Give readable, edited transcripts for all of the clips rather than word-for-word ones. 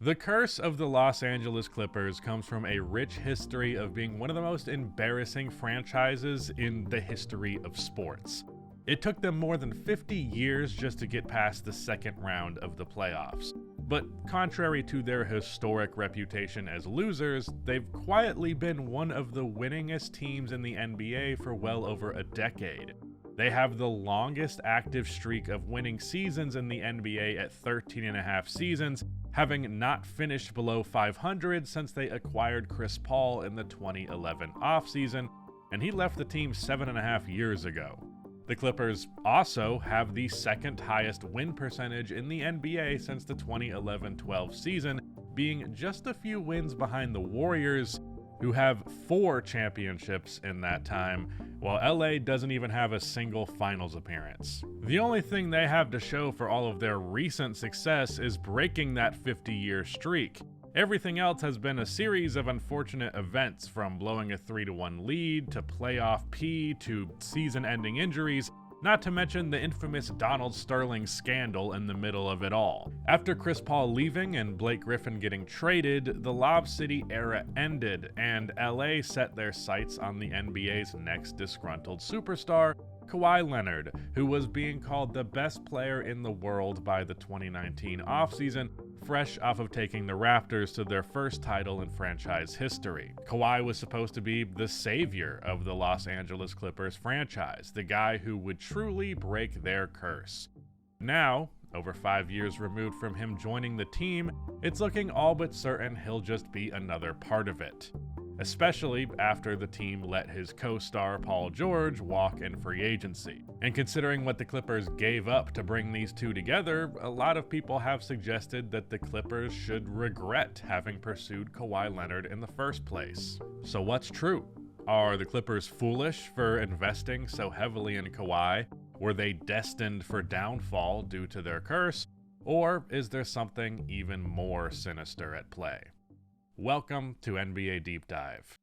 The curse of the Los Angeles Clippers comes from a rich history of being one of the most embarrassing franchises in the history of sports. It took them more than 50 years just to get past the second round of the playoffs. But contrary to their historic reputation as losers, they've quietly been one of the winningest teams in the NBA for well over a decade. They have the longest active streak of winning seasons in the NBA at 13.5 seasons, having not finished below 500 since they acquired Chris Paul in the 2011 offseason, and he left the team 7.5 years ago. The Clippers also have the second highest win percentage in the NBA since the 2011-12 season, being just a few wins behind the Warriors, who have 4 championships in that time, while LA doesn't even have a single finals appearance. The only thing they have to show for all of their recent success is breaking that 50-year streak. Everything else has been a series of unfortunate events, from blowing a 3-1 lead to playoff P to season-ending injuries, not to mention the infamous Donald Sterling scandal in the middle of it all. After Chris Paul leaving and Blake Griffin getting traded, the Lob City era ended, and LA set their sights on the NBA's next disgruntled superstar, Kawhi Leonard, who was being called the best player in the world by the 2019 offseason, fresh off of taking the Raptors to their first title in franchise history. Kawhi was supposed to be the savior of the Los Angeles Clippers franchise, the guy who would truly break their curse. Now, over 5 years removed from him joining the team, it's looking all but certain he'll just be another part of it. Especially after the team let his co-star Paul George walk in free agency. And considering what the Clippers gave up to bring these two together, a lot of people have suggested that the Clippers should regret having pursued Kawhi Leonard in the first place. So what's true? Are the Clippers foolish for investing so heavily in Kawhi? Were they destined for downfall due to their curse? Or is there something even more sinister at play? Welcome to NBA Deep Dive.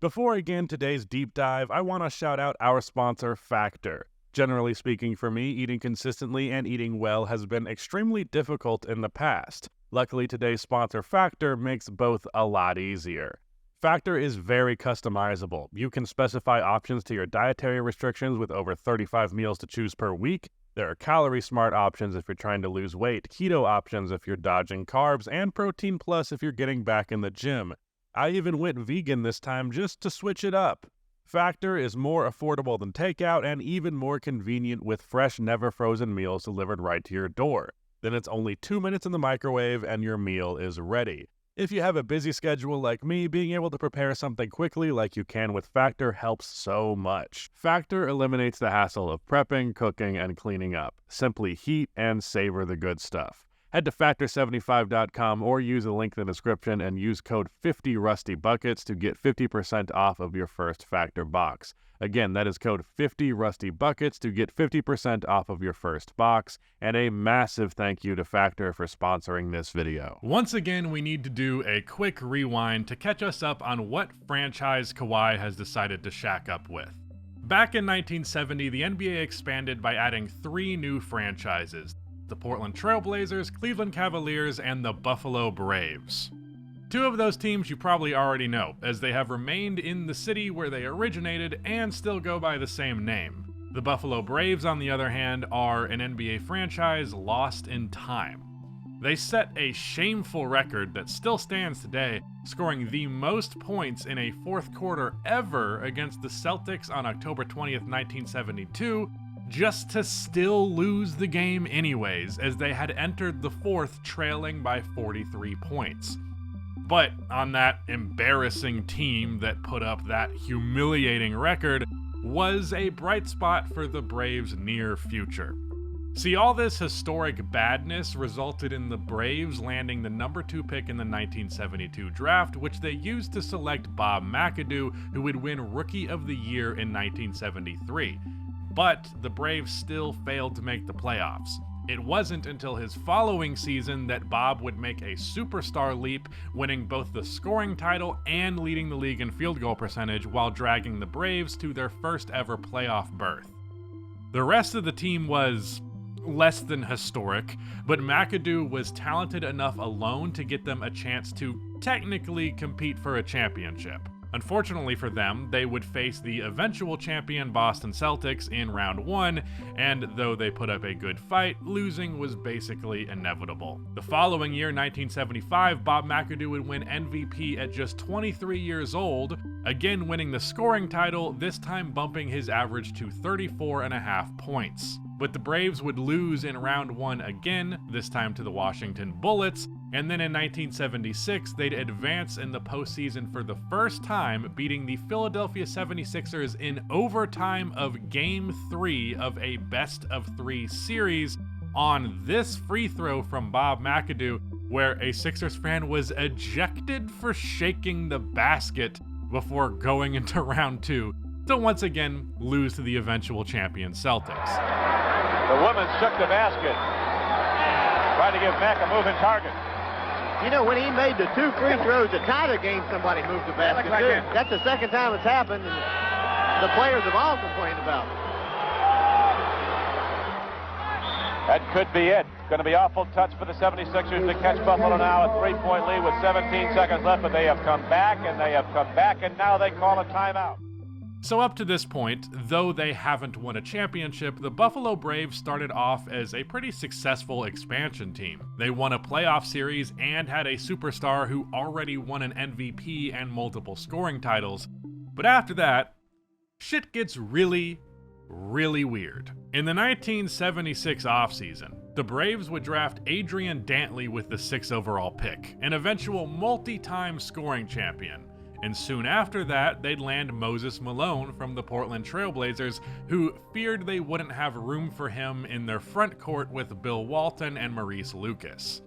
Before I begin today's deep dive, I want to shout out our sponsor, Factor. Generally speaking, for me, eating consistently and eating well has been extremely difficult in the past. Luckily, today's sponsor, Factor, makes both a lot easier. Factor is very customizable. You can specify options to your dietary restrictions with over 35 meals to choose per week. There are calorie-smart options if you're trying to lose weight, keto options if you're dodging carbs, and protein plus if you're getting back in the gym. I even went vegan this time just to switch it up. Factor is more affordable than takeout and even more convenient with fresh, never-frozen meals delivered right to your door. Then it's only 2 minutes in the microwave and your meal is ready. If you have a busy schedule like me, being able to prepare something quickly like you can with Factor helps so much. Factor eliminates the hassle of prepping, cooking, and cleaning up. Simply heat and savor the good stuff. Head to Factor75.com or use a link in the description and use code 50RustyBuckets to get 50% off of your first Factor box. Again, that is code 50RustyBuckets to get 50% off of your first box, and a massive thank you to Factor for sponsoring this video. Once again, we need to do a quick rewind to catch us up on what franchise Kawhi has decided to shack up with. Back in 1970, the NBA expanded by adding 3 new franchises: the Portland Trail Blazers, Cleveland Cavaliers, and the Buffalo Braves. 2 of those teams you probably already know, as they have remained in the city where they originated and still go by the same name. The Buffalo Braves, on the other hand, are an NBA franchise lost in time. They set a shameful record that still stands today, scoring the most points in a fourth quarter ever against the Celtics on October 20th, 1972, just to still lose the game anyways, as they had entered the fourth trailing by 43 points. But on that embarrassing team that put up that humiliating record was a bright spot for the Braves' near future. See, all this historic badness resulted in the Braves landing the number 2 pick in the 1972 draft, which they used to select Bob McAdoo, who would win Rookie of the Year in 1973. But the Braves still failed to make the playoffs. It wasn't until his following season that Bob would make a superstar leap, winning both the scoring title and leading the league in field goal percentage while dragging the Braves to their first ever playoff berth. The rest of the team was less than historic, but McAdoo was talented enough alone to get them a chance to technically compete for a championship. Unfortunately for them, they would face the eventual champion Boston Celtics in round 1, and though they put up a good fight, losing was basically inevitable. The following year, 1975, Bob McAdoo would win MVP at just 23 years old, again winning the scoring title, this time bumping his average to 34.5 points. But the Braves would lose in round 1 again, this time to the Washington Bullets, and then in 1976, they'd advance in the postseason for the first time, beating the Philadelphia 76ers in overtime of Game 3 of a best-of-3 series on this free throw from Bob McAdoo, where a Sixers fan was ejected for shaking the basket before going into round 2 to once again lose to the eventual champion Celtics. The woman shook the basket, trying to give Mac a moving target. You know, when he made the 2 free throws to tie the game, somebody moved the basket, too. That's the second time it's happened, and the players have all complained about it. That could be it. Going to be awful touch for the 76ers to catch Buffalo now, a 3-point lead with 17 seconds left, but they have come back, and now they call a timeout. So up to this point, though they haven't won a championship, the Buffalo Braves started off as a pretty successful expansion team. They won a playoff series and had a superstar who already won an MVP and multiple scoring titles. But after that, shit gets really weird. In the 1976 offseason, the Braves would draft Adrian Dantley with the 6th overall pick, an eventual multi-time scoring champion. And soon after that, they'd land Moses Malone from the Portland Trail Blazers, who feared they wouldn't have room for him in their front court with Bill Walton and Maurice Lucas.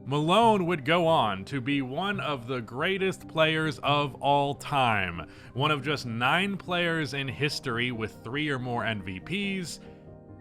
Malone would go on to be one of the greatest players of all time, one of just 9 players in history with 3 or more MVPs,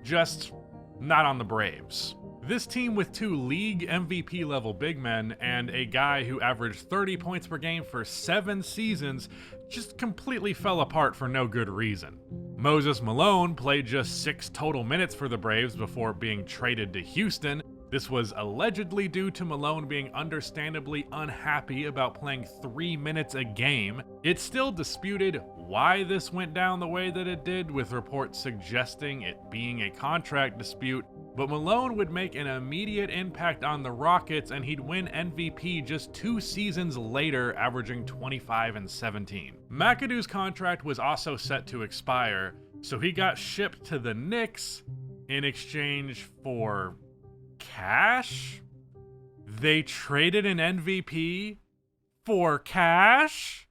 just not on the Braves. This team with 2 league MVP level big men and a guy who averaged 30 points per game for 7 seasons just completely fell apart for no good reason. Moses Malone played just 6 total minutes for the Braves before being traded to Houston. This was allegedly due to Malone being understandably unhappy about playing 3 minutes a game. It's still disputed why this went down the way that it did, with reports suggesting it being a contract dispute, but Malone would make an immediate impact on the Rockets, and he'd win MVP just 2 seasons later, averaging 25 and 17. McAdoo's contract was also set to expire, so he got shipped to the Knicks in exchange for cash? They traded an MVP for cash?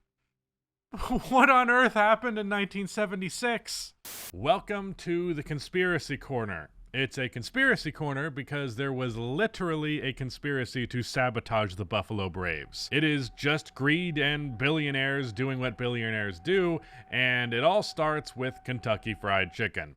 What on earth happened in 1976? Welcome to the Conspiracy Corner. It's a conspiracy corner because there was literally a conspiracy to sabotage the Buffalo Braves. It is just greed and billionaires doing what billionaires do, and it all starts with Kentucky Fried Chicken.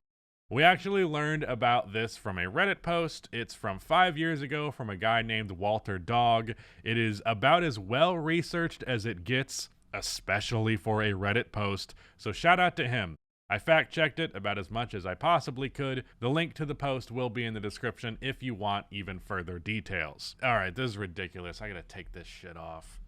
We actually learned about this from a Reddit post. It's from 5 years ago from a guy named Walter Dog. It is about as well researched as it gets, especially for a Reddit post, so shout out to him. I fact-checked it about as much as I possibly could. The link to the post will be in the description if you want even further details. Alright, this is ridiculous. I gotta take this shit off.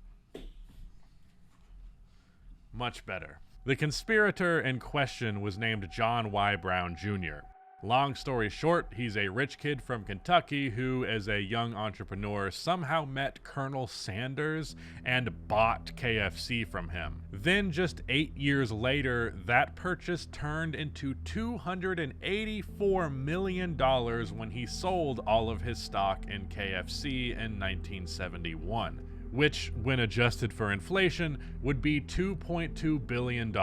Much better. The conspirator in question was named John Y. Brown Jr. Long story short, he's a rich kid from Kentucky who, as a young entrepreneur, somehow met Colonel Sanders and bought KFC from him. Then, just 8 years later, that purchase turned into $284 million when he sold all of his stock in KFC in 1971. Which, when adjusted for inflation, would be $2.2 billion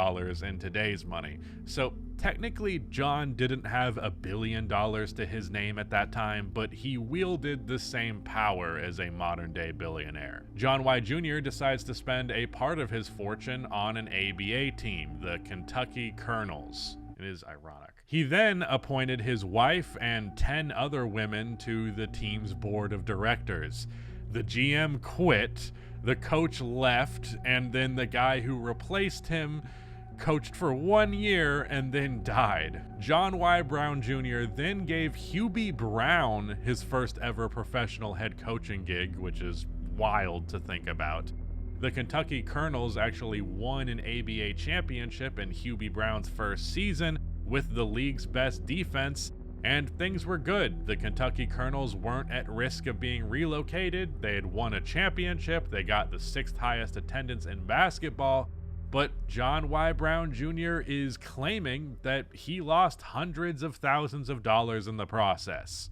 in today's money. So technically, John didn't have $1 billion to his name at that time, but he wielded the same power as a modern-day billionaire. John Y. Jr. decides to spend a part of his fortune on an ABA team, the Kentucky Colonels. It is ironic. He then appointed his wife and 10 other women to the team's board of directors. The GM quit, the coach left, and then the guy who replaced him coached for 1 year, and then died. John Y. Brown Jr. then gave Hubie Brown his first ever professional head coaching gig, which is wild to think about. The Kentucky Colonels actually won an ABA championship in Hubie Brown's first season with the league's best defense, and things were good. The Kentucky Colonels weren't at risk of being relocated. They had won a championship. They got the 6th highest attendance in basketball. But John Y. Brown Jr. is claiming that he lost hundreds of thousands of dollars in the process.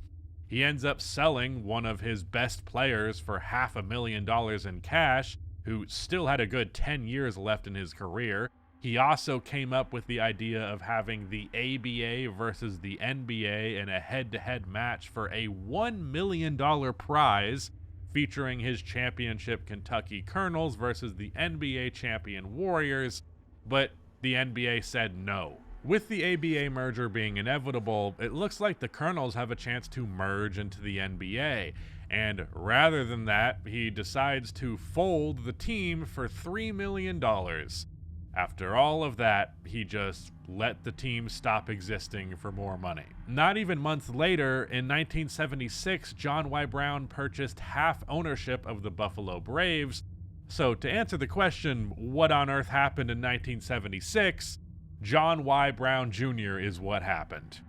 He ends up selling one of his best players for $500,000 in cash, who still had a good 10 years left in his career. He also came up with the idea of having the ABA versus the NBA in a head-to-head match for a $1 million prize, featuring his championship Kentucky Colonels versus the NBA champion Warriors, but the NBA said no. With the ABA merger being inevitable, it looks like the Colonels have a chance to merge into the NBA, and rather than that, he decides to fold the team for $3 million. After all of that, he just let the team stop existing for more money. Not even months later, in 1976, John Y. Brown purchased half ownership of the Buffalo Braves. So to answer the question, what on earth happened in 1976? John Y. Brown Jr. is what happened.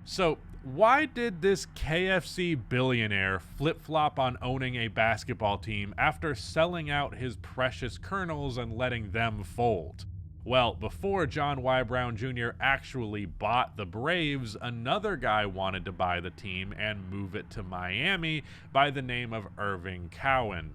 So why did this KFC billionaire flip-flop on owning a basketball team after selling out his precious Colonels and letting them fold? Well, before John Y. Brown Jr. actually bought the Braves, another guy wanted to buy the team and move it to Miami by the name of Irving Cowan.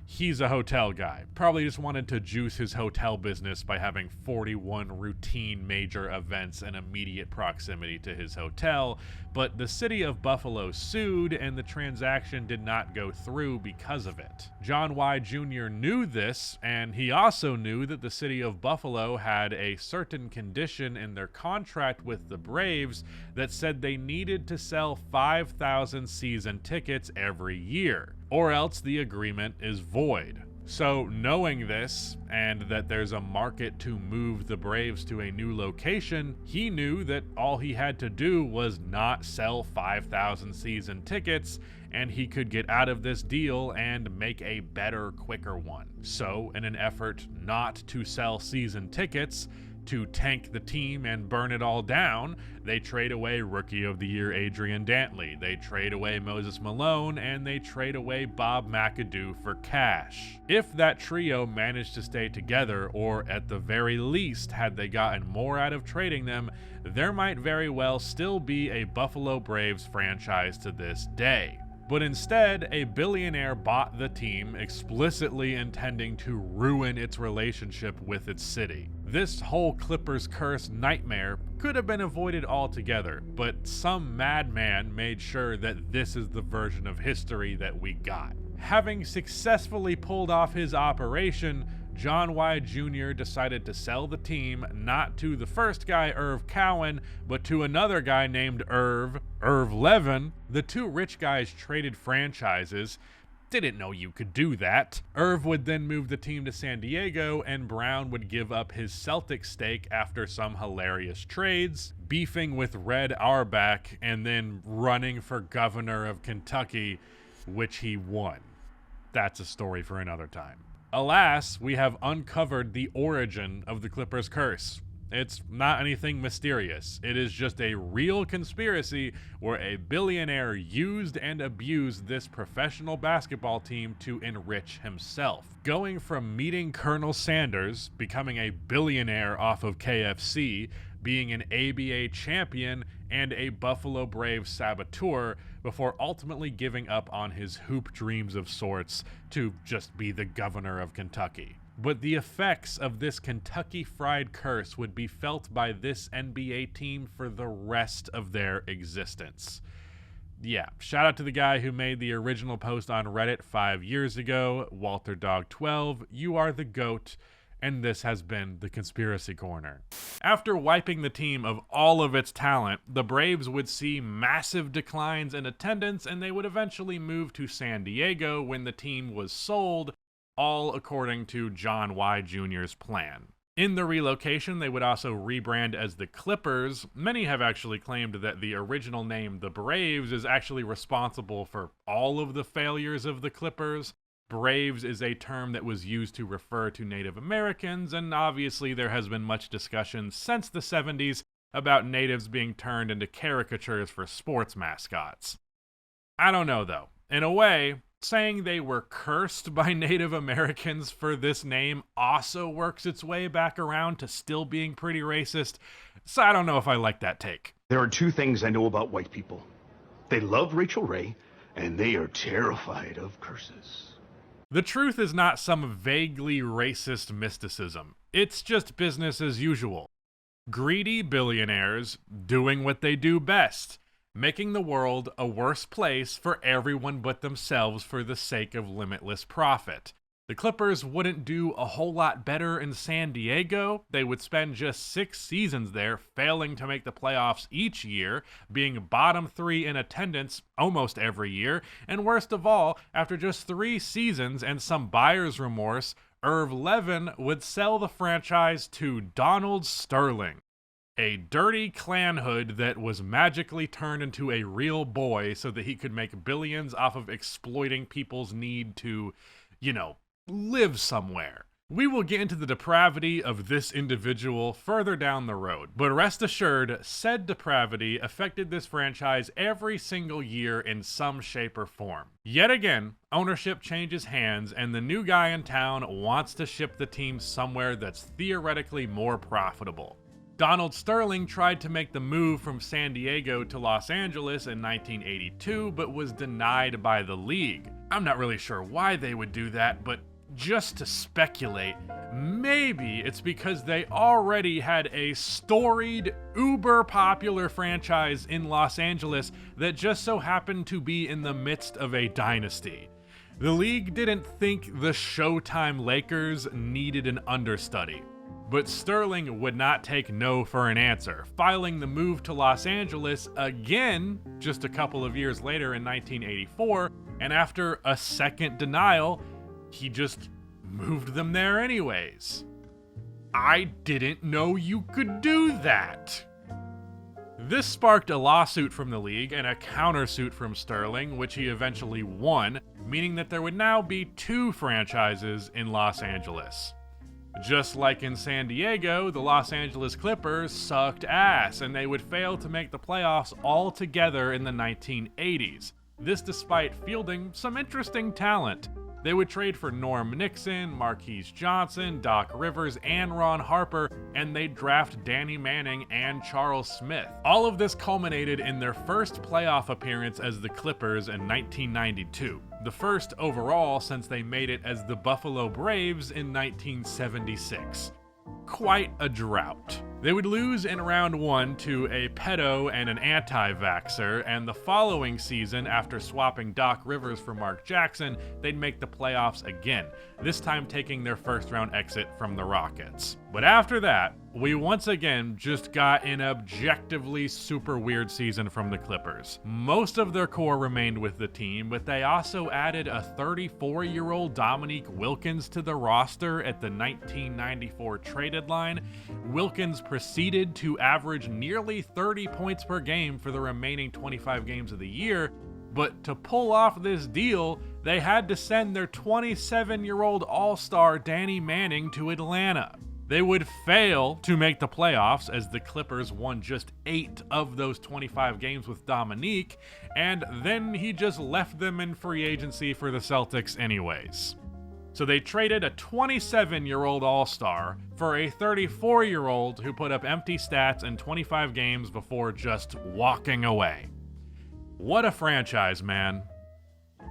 He's a hotel guy. Probably just wanted to juice his hotel business by having 41 routine major events in immediate proximity to his hotel, but the city of Buffalo sued and the transaction did not go through because of it. John Y. Jr. knew this, and he also knew that the city of Buffalo had a certain condition in their contract with the Braves that said they needed to sell 5,000 season tickets every year, or else the agreement is void. So knowing this, and that there's a market to move the Braves to a new location, he knew that all he had to do was not sell 5,000 season tickets, and he could get out of this deal and make a better, quicker one. So in an effort not to sell season tickets, to tank the team and burn it all down, they trade away Rookie of the Year Adrian Dantley, they trade away Moses Malone, and they trade away Bob McAdoo for cash. If that trio managed to stay together, or at the very least had they gotten more out of trading them, there might very well still be a Buffalo Braves franchise to this day. But instead, a billionaire bought the team, explicitly intending to ruin its relationship with its city. This whole Clippers curse nightmare could have been avoided altogether, but some madman made sure that this is the version of history that we got. Having successfully pulled off his operation, John Y. Jr. decided to sell the team not to the first guy, Irv Cowan, but to another guy named Irv Levin. The two rich guys traded franchises. Didn't know you could do that. Irv would then move the team to San Diego, and Brown would give up his Celtics stake after some hilarious trades, beefing with Red Auerbach, and then running for governor of Kentucky, which he won. That's a story for another time. Alas, we have uncovered the origin of the Clippers curse. It's not anything mysterious. It is just a real conspiracy where a billionaire used and abused this professional basketball team to enrich himself. Going from meeting Colonel Sanders, becoming a billionaire off of KFC, being an ABA champion, and a Buffalo Braves saboteur, before ultimately giving up on his hoop dreams of sorts to just be the governor of Kentucky. But the effects of this Kentucky Fried curse would be felt by this NBA team for the rest of their existence. Yeah, shout out to the guy who made the original post on Reddit 5 years ago, WalterDog12, you are the GOAT, and this has been the Conspiracy Corner. After wiping the team of all of its talent, the Braves would see massive declines in attendance, and they would eventually move to San Diego when the team was sold, all according to John Y. Jr.'s plan. In the relocation, they would also rebrand as the Clippers. Many have actually claimed that the original name, the Braves, is actually responsible for all of the failures of the Clippers. Braves is a term that was used to refer to Native Americans, and obviously there has been much discussion since the 70s about natives being turned into caricatures for sports mascots. I don't know though. In a way, saying they were cursed by Native Americans for this name also works its way back around to still being pretty racist, so I don't know if I like that take. There are two things I know about white people. They love Rachel Ray, and they are terrified of curses. The truth is not some vaguely racist mysticism. It's just business as usual. Greedy billionaires doing what they do best, making the world a worse place for everyone but themselves for the sake of limitless profit. The Clippers wouldn't do a whole lot better in San Diego. They would spend just 6 seasons there, failing to make the playoffs each year, being bottom 3 in attendance almost every year, and worst of all, after just 3 seasons and some buyer's remorse, Irv Levin would sell the franchise to Donald Sterling, a dirty clan hood that was magically turned into a real boy so that he could make billions off of exploiting people's need to, live somewhere. We will get into the depravity of this individual further down the road, but rest assured, said depravity affected this franchise every single year in some shape or form. Yet again, ownership changes hands, and the new guy in town wants to ship the team somewhere that's theoretically more profitable. Donald Sterling tried to make the move from San Diego to Los Angeles in 1982, but was denied by the league. I'm not really sure why they would do that, but just to speculate, maybe it's because they already had a storied, uber-popular franchise in Los Angeles that just so happened to be in the midst of a dynasty. The league didn't think the Showtime Lakers needed an understudy. But Sterling would not take no for an answer, filing the move to Los Angeles again just a couple of years later in 1984, and after a second denial, he just moved them there anyways. I didn't know you could do that. This sparked a lawsuit from the league and a countersuit from Sterling, which he eventually won, meaning that there would now be 2 franchises in Los Angeles. Just like in San Diego, the Los Angeles Clippers sucked ass, and they would fail to make the playoffs altogether in the 1980s. This despite fielding some interesting talent. They would trade for Norm Nixon, Marquise Johnson, Doc Rivers, and Ron Harper, and they'd draft Danny Manning and Charles Smith. All of this culminated in their first playoff appearance as the Clippers in 1992, the first overall since they made it as the Buffalo Braves in 1976. Quite a drought. They would lose in round 1 to a pedo and an anti-vaxxer, and the following season, after swapping Doc Rivers for Mark Jackson, they'd make the playoffs again, this time taking their first round exit from the Rockets. But after that, we once again just got an objectively super weird season from the Clippers. Most of their core remained with the team, but they also added a 34-year-old Dominique Wilkins to the roster at the 1994 trade deadline. Wilkins proceeded to average nearly 30 points per game for the remaining 25 games of the year, but to pull off this deal, they had to send their 27-year-old all-star Danny Manning to Atlanta. They would fail to make the playoffs as the Clippers won just 8 of those 25 games with Dominique, and then he just left them in free agency for the Celtics anyways. So they traded a 27-year-old all-star for a 34-year-old who put up empty stats in 25 games before just walking away. What a franchise, man.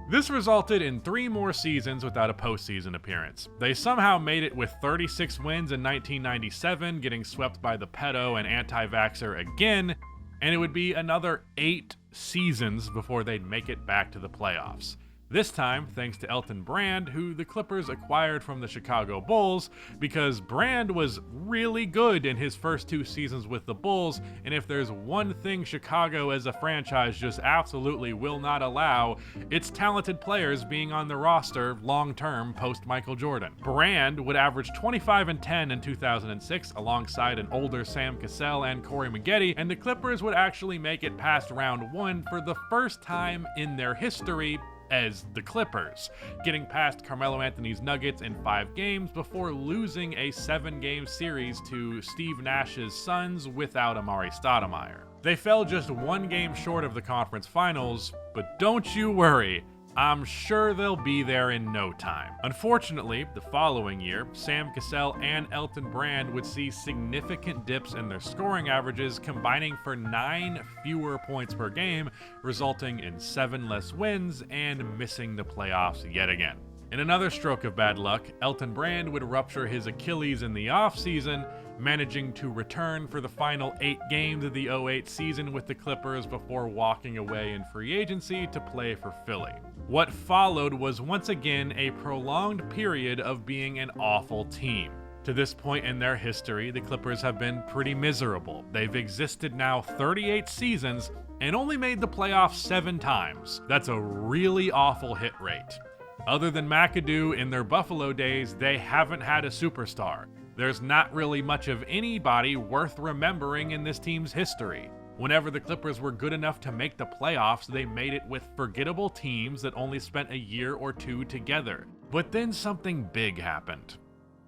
This resulted in 3 more seasons without a postseason appearance. They somehow made it with 36 wins in 1997, getting swept by the pedo and anti-vaxxer again, and it would be another 8 seasons before they'd make it back to the playoffs. This time, thanks to Elton Brand, who the Clippers acquired from the Chicago Bulls, because Brand was really good in his first 2 seasons with the Bulls, and if there's one thing Chicago as a franchise just absolutely will not allow, it's talented players being on the roster long-term post-Michael Jordan. Brand would average 25 and 10 in 2006 alongside an older Sam Cassell and Corey Maggette, and the Clippers would actually make it past round 1 for the first time in their history as the Clippers, getting past Carmelo Anthony's Nuggets in 5 games before losing a 7-game series to Steve Nash's Suns without Amari Stoudemire. They fell just 1 game short of the conference finals, but don't you worry, I'm sure they'll be there in no time. Unfortunately, the following year, Sam Cassell and Elton Brand would see significant dips in their scoring averages, combining for 9 fewer points per game, resulting in 7 less wins and missing the playoffs yet again. In another stroke of bad luck, Elton Brand would rupture his Achilles in the offseason, managing to return for the final 8 games of the 2008 season with the Clippers before walking away in free agency to play for Philly. What followed was once again a prolonged period of being an awful team. To this point in their history, the Clippers have been pretty miserable. They've existed now 38 seasons and only made the playoffs 7 times. That's a really awful hit rate. Other than McAdoo in their Buffalo days, they haven't had a superstar. There's not really much of anybody worth remembering in this team's history. Whenever the Clippers were good enough to make the playoffs, they made it with forgettable teams that only spent a year or 2 together. But then something big happened.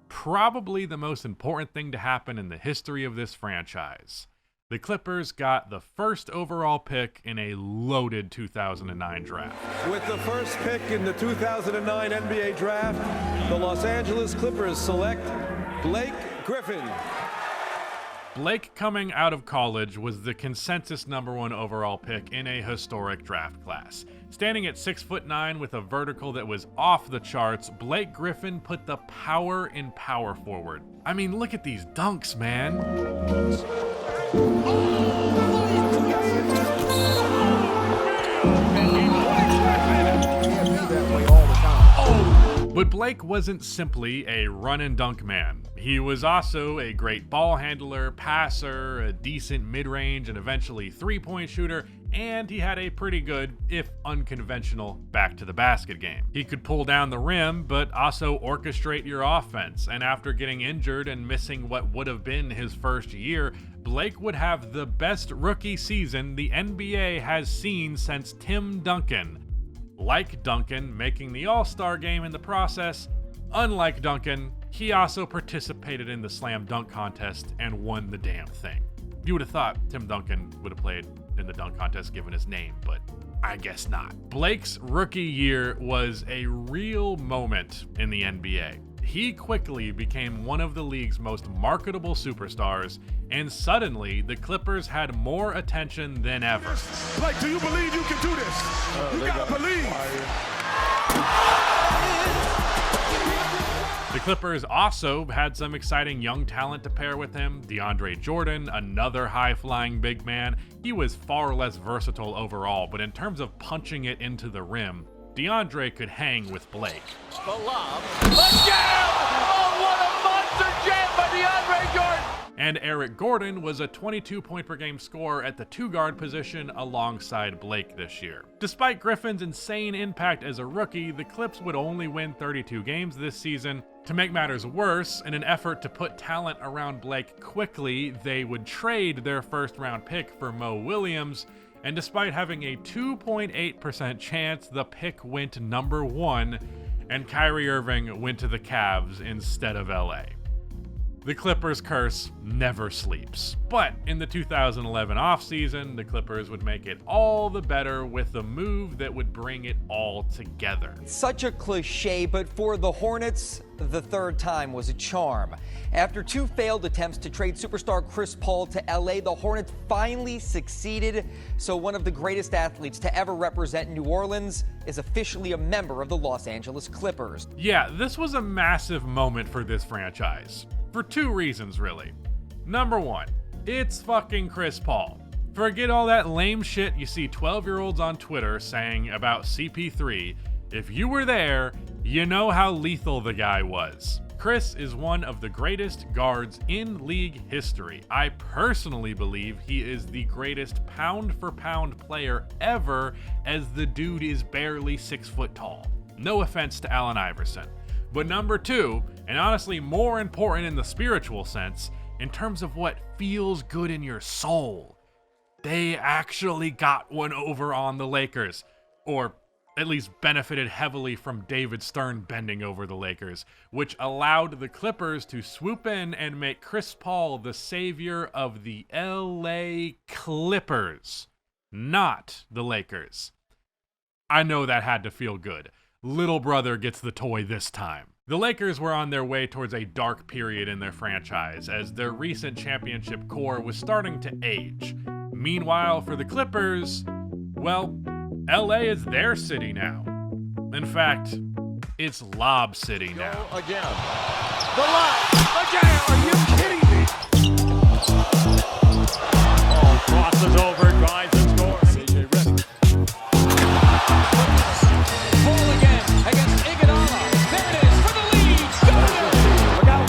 Probably the most important thing to happen in the history of this franchise. The Clippers got the first overall pick in a loaded 2009 draft. With the first pick in the 2009 NBA draft, the Los Angeles Clippers select Blake Griffin. Blake, coming out of college, was the consensus #1 overall pick in a historic draft class. Standing at 6'9" with a vertical that was off the charts, Blake Griffin put the power in power forward. I mean, look at these dunks, man. But Blake wasn't simply a run and dunk man. He was also a great ball handler, passer, a decent mid-range and eventually 3-point shooter, and he had a pretty good, if unconventional, back-to-the-basket game. He could pull down the rim, but also orchestrate your offense, and after getting injured and missing what would have been his first year, Blake would have the best rookie season the NBA has seen since Tim Duncan. Like Duncan making the All-Star game in the process, unlike Duncan, he also participated in the slam dunk contest and won the damn thing. You would have thought Tim Duncan would have played in the dunk contest given his name, but I guess not. Blake's rookie year was a real moment in the NBA. He quickly became one of the league's most marketable superstars, and suddenly the Clippers had more attention than ever. Blake, do you believe you can do this? You gotta believe. The Clippers also had some exciting young talent to pair with him. DeAndre Jordan, another high-flying big man. He was far less versatile overall, but in terms of punching it into the rim, DeAndre could hang with Blake. The lob. The jam! Oh, what a monster jam by DeAndre Jordan! And Eric Gordon was a 22-point-per-game scorer at the 2-guard position alongside Blake this year. Despite Griffin's insane impact as a rookie, the Clips would only win 32 games this season. To make matters worse, in an effort to put talent around Blake quickly, they would trade their first-round pick for Mo Williams, and despite having a 2.8% chance, the pick went #1, and Kyrie Irving went to the Cavs instead of LA. The Clippers' curse never sleeps. But in the 2011 offseason, the Clippers would make it all the better with a move that would bring it all together. Such a cliche, but for the Hornets, the third time was a charm. After 2 failed attempts to trade superstar Chris Paul to LA, the Hornets finally succeeded. So one of the greatest athletes to ever represent New Orleans is officially a member of the Los Angeles Clippers. Yeah, this was a massive moment for this franchise. For 2 reasons, really. #1, it's fucking Chris Paul. Forget all that lame shit you see 12-year-olds on Twitter saying about CP3. If you were there, you know how lethal the guy was. Chris is one of the greatest guards in league history. I personally believe he is the greatest pound-for-pound player ever, as the dude is barely 6 foot tall. No offense to Allen Iverson. But number 2, and honestly more important in the spiritual sense, in terms of what feels good in your soul, they actually got one over on the Lakers. Or at least benefited heavily from David Stern bending over the Lakers, which allowed the Clippers to swoop in and make Chris Paul the savior of the LA Clippers, not the Lakers. I know that had to feel good. Little brother gets the toy this time. The Lakers were on their way towards a dark period in their franchise, as their recent championship core was starting to age. Meanwhile, for the Clippers, well, LA is their city now. In fact, it's Lob City now. Again. The lob. Again. Are you kidding me? Oh, crosses over, drives and scores. AJ Redick. Ball again against Iguodala. There it is for the lead. Look out.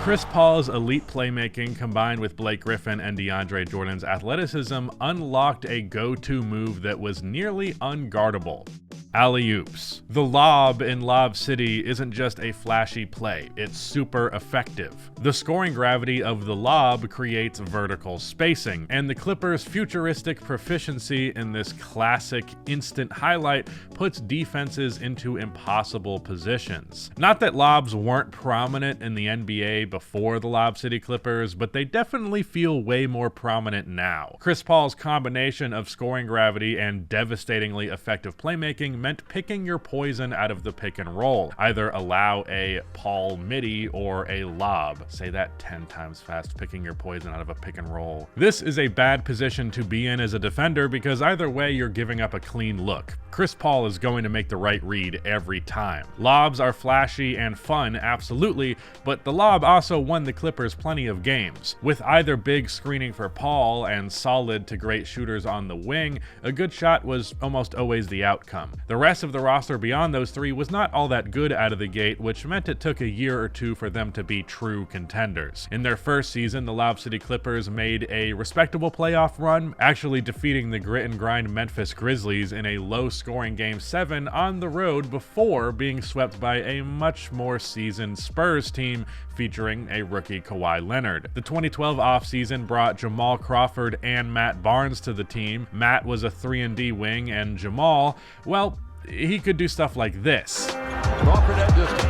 Chris Paul's elite playmaking combined with Blake Griffin and DeAndre Jordan's athleticism unlocked a go-to move that was nearly unguardable: alley-oops. The lob in Lob City isn't just a flashy play, it's super effective. The scoring gravity of the lob creates vertical spacing, and the Clippers' futuristic proficiency in this classic instant highlight puts defenses into impossible positions. Not that lobs weren't prominent in the NBA before the Lob City Clippers, but they definitely feel way more prominent now. Chris Paul's combination of scoring gravity and devastatingly effective playmaking meant picking your poison out of the pick and roll. Either allow a Paul midi or a lob. Say that 10 times fast, picking your poison out of a pick and roll. This is a bad position to be in as a defender because either way you're giving up a clean look. Chris Paul is going to make the right read every time. Lobs are flashy and fun, absolutely, but the lob also won the Clippers plenty of games. With either big screening for Paul and solid to great shooters on the wing, a good shot was almost always the outcome. The rest of the roster beyond those three was not all that good out of the gate, which meant it took a year or two for them to be true contenders. In their first season, the Lob City Clippers made a respectable playoff run, actually defeating the grit and grind Memphis Grizzlies in a low-scoring Game 7 on the road before being swept by a much more seasoned Spurs team featuring a rookie Kawhi Leonard. The 2012 offseason brought Jamal Crawford and Matt Barnes to the team. Matt was a 3-and-D wing, and Jamal, well, he could do stuff like this. Crawford at distance.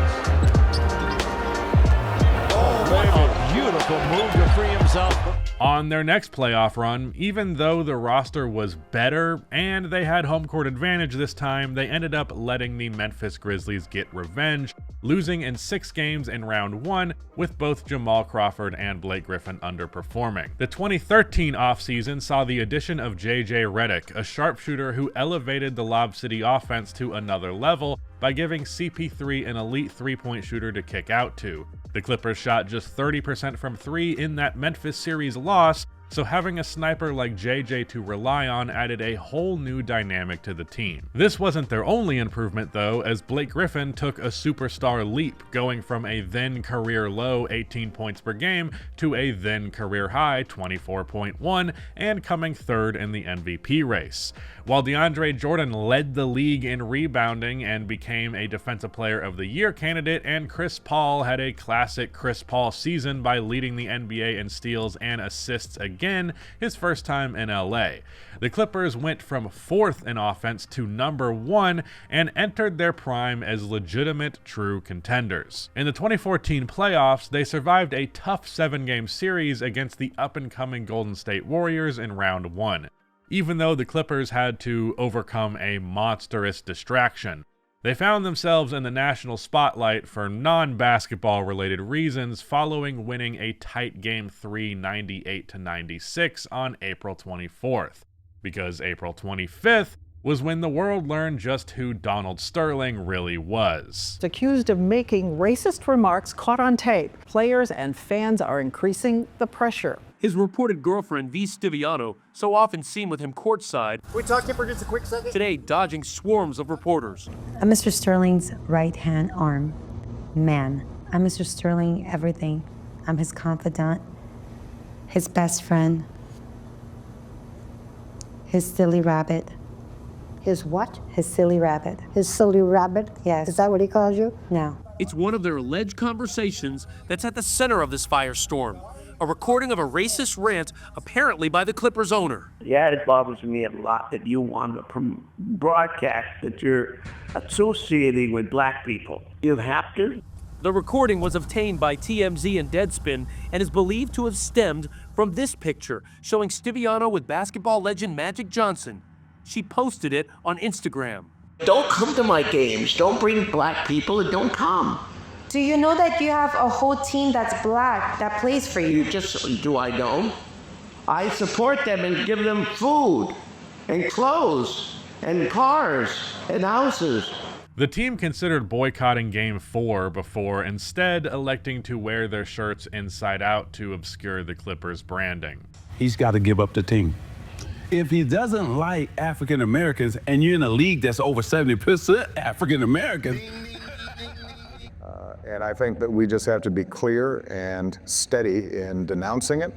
Oh, what a beautiful move to free himself. On their next playoff run, even though the roster was better and they had home court advantage this time, they ended up letting the Memphis Grizzlies get revenge, losing in 6 games in round 1, with both Jamal Crawford and Blake Griffin underperforming. The 2013 offseason saw the addition of JJ Redick, a sharpshooter who elevated the Lob City offense to another level by giving CP3 an elite 3-point shooter to kick out to. The Clippers shot just 30% from 3 in that Memphis series loss, so having a sniper like JJ to rely on added a whole new dynamic to the team. This wasn't their only improvement though, as Blake Griffin took a superstar leap, going from a then career low 18 points per game to a then career high 24.1 and coming third in the MVP race. While DeAndre Jordan led the league in rebounding and became a Defensive Player of the Year candidate, and Chris Paul had a classic Chris Paul season by leading the NBA in steals and assists again, his first time in LA. The Clippers went from 4th in offense to number 1 and entered their prime as legitimate true contenders. In the 2014 playoffs, they survived a tough 7-game series against the up-and-coming Golden State Warriors in round 1. Even though the Clippers had to overcome a monstrous distraction. They found themselves in the national spotlight for non-basketball related reasons following winning a tight Game 3 98-96 on April 24th. Because April 25th was when the world learned just who Donald Sterling really was. Accused of making racist remarks caught on tape, players and fans are increasing the pressure. His reported girlfriend, V. Stiviano, so often seen with him courtside, We talk to you for just a quick second. today dodging swarms of reporters. I'm Mr. Sterling's right-hand arm man. I'm Mr. Sterling everything. I'm his confidant, his best friend, his silly rabbit. His what? His silly rabbit. His silly rabbit? Yes. Is that what he calls you? No. It's one of their alleged conversations that's at the center of this firestorm. A recording of a racist rant, apparently by the Clippers owner. Yeah, it bothers me a lot that you want to broadcast that you're associating with black people. You have to. The recording was obtained by TMZ and Deadspin and is believed to have stemmed from this picture showing Stiviano with basketball legend Magic Johnson. She posted it on Instagram. Don't come to my games. Don't bring black people and don't come. Do you know that you have a whole team that's black that plays for you? Do I know? I support them and give them food and clothes and cars and houses. The team considered boycotting Game 4 before instead electing to wear their shirts inside out to obscure the Clippers' branding. He's got to give up the team. If he doesn't like African Americans and you're in a league that's over 70% African Americans. And I think that we just have to be clear and steady in denouncing it,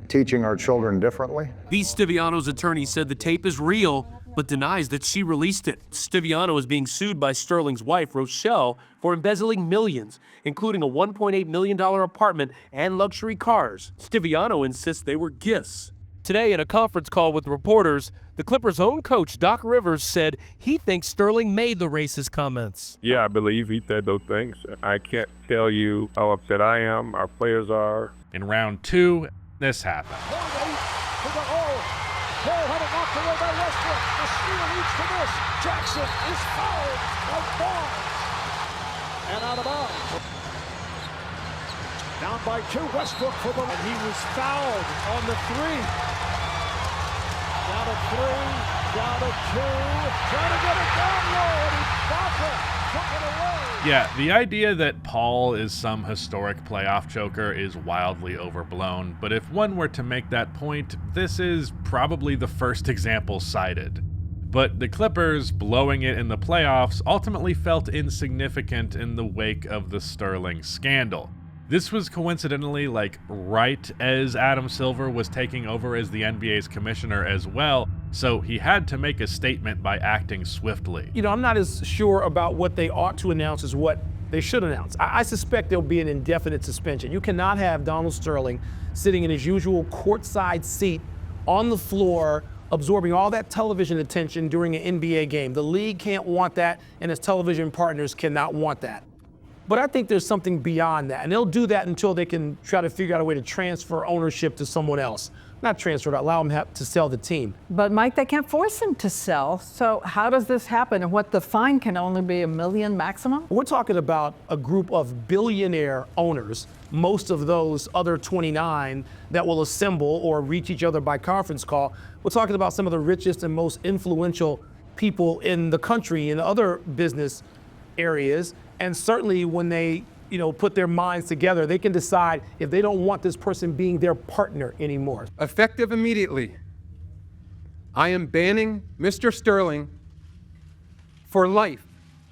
teaching our children differently. V. Stiviano's attorney said the tape is real, but denies that she released it. Stiviano is being sued by Sterling's wife, Rochelle, for embezzling millions, including a $1.8 million apartment and luxury cars. Stiviano insists they were gifts. Today, in a conference call with reporters, the Clippers' own coach, Doc Rivers, said he thinks Sterling made the racist comments. Yeah, I believe he said those things. I can't tell you how upset I am, our players are. In round 2, this happened. Jackson is fouled by Barnes. And out of bounds. Down by 2, Westbrook for the... And he was fouled on the 3. Down to 3, down to 2. Trying to get it down low, and he popped it. Took it away. Yeah, the idea that Paul is some historic playoff choker is wildly overblown, but if one were to make that point, this is probably the first example cited. But the Clippers blowing it in the playoffs ultimately felt insignificant in the wake of the Sterling scandal. This was coincidentally right as Adam Silver was taking over as the NBA's commissioner as well, so he had to make a statement by acting swiftly. I'm not as sure about what they ought to announce as what they should announce. I suspect there'll be an indefinite suspension. You cannot have Donald Sterling sitting in his usual courtside seat on the floor, absorbing all that television attention during an NBA game. The league can't want that, and his television partners cannot want that. But I think there's something beyond that, and they'll do that until they can try to figure out a way to transfer ownership to someone else. Not transfer, to allow them to sell the team. But Mike, they can't force him to sell. So how does this happen? And what the fine can only be $1 million maximum? We're talking about a group of billionaire owners, most of those other 29 that will assemble or reach each other by conference call. We're talking about some of the richest and most influential people in the country in other business areas. And certainly when they, put their minds together, they can decide if they don't want this person being their partner anymore. Effective immediately, I am banning Mr. Sterling for life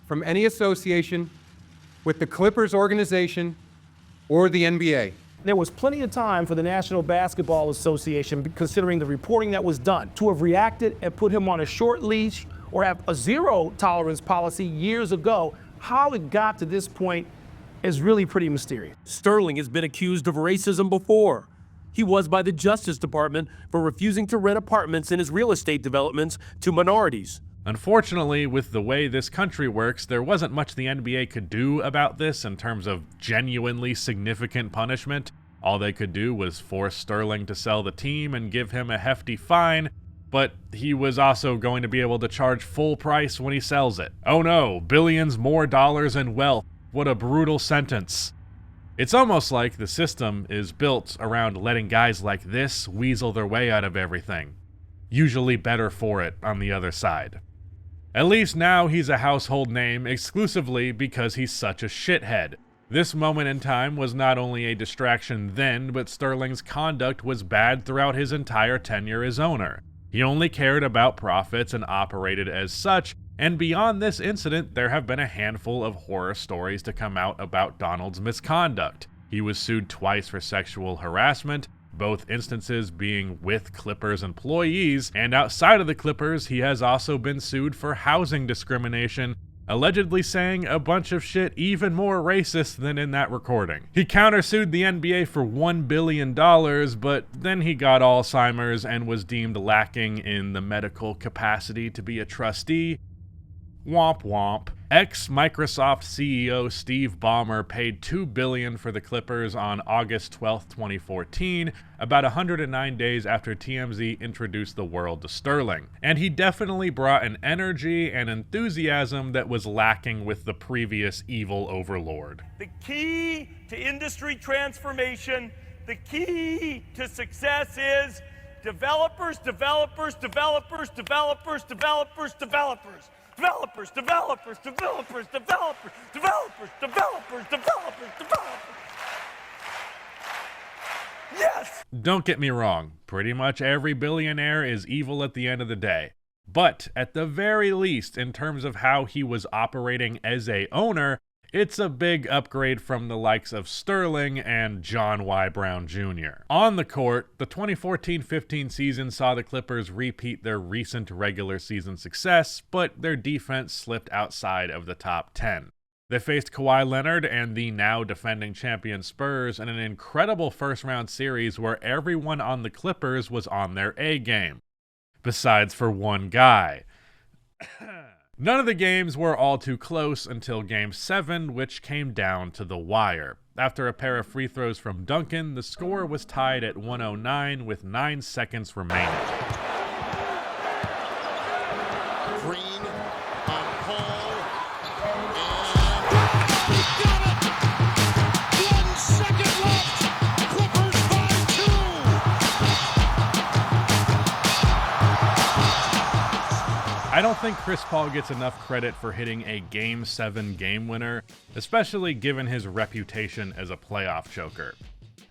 from any association with the Clippers organization or the NBA. There was plenty of time for the National Basketball Association, considering the reporting that was done, to have reacted and put him on a short leash or have a zero tolerance policy years ago. How it got to this point is really pretty mysterious. Sterling has been accused of racism before. He was by the Justice Department for refusing to rent apartments in his real estate developments to minorities. Unfortunately, with the way this country works, there wasn't much the NBA could do about this in terms of genuinely significant punishment. All they could do was force Sterling to sell the team and give him a hefty fine, but he was also going to be able to charge full price when he sells it. Oh no, billions more dollars in wealth. What a brutal sentence. It's almost like the system is built around letting guys like this weasel their way out of everything. usually better for it on the other side. At least now he's a household name exclusively because he's such a shithead. This moment in time was not only a distraction then, but Sterling's conduct was bad throughout his entire tenure as owner. He only cared about profits and operated as such, and beyond this incident, there have been a handful of horror stories to come out about Donald's misconduct. He was sued twice for sexual harassment, both instances being with Clippers employees, and outside of the Clippers, he has also been sued for housing discrimination, allegedly saying a bunch of shit even more racist than in that recording. He countersued the NBA for $1 billion, but then he got Alzheimer's and was deemed lacking in the medical capacity to be a trustee. Womp womp. Ex-Microsoft CEO Steve Ballmer paid $2 billion for the Clippers on August 12, 2014, about 109 days after TMZ introduced the world to Sterling. And he definitely brought an energy and enthusiasm that was lacking with the previous evil overlord. The key to industry transformation, the key to success is developers, developers, developers, developers, developers, developers. Developers, developers, developers, developers, developers, developers, developers, developers. Yes! Don't get me wrong, pretty much every billionaire is evil at the end of the day. But at the very least, in terms of how he was operating as a owner, it's a big upgrade from the likes of Sterling and John Y. Brown Jr. On the court, the 2014-15 season saw the Clippers repeat their recent regular season success, but their defense slipped outside of the top 10. They faced Kawhi Leonard and the now defending champion Spurs in an incredible first-round series where everyone on the Clippers was on their A game. Besides for one guy. None of the games were all too close until Game 7, which came down to the wire. After a pair of free throws from Duncan, the score was tied at 109 with 9 seconds remaining. Green on Paul. And 1 second left. Clippers 5-2. I don't think Chris Paul gets enough credit for hitting a Game 7 game winner, especially given his reputation as a playoff choker.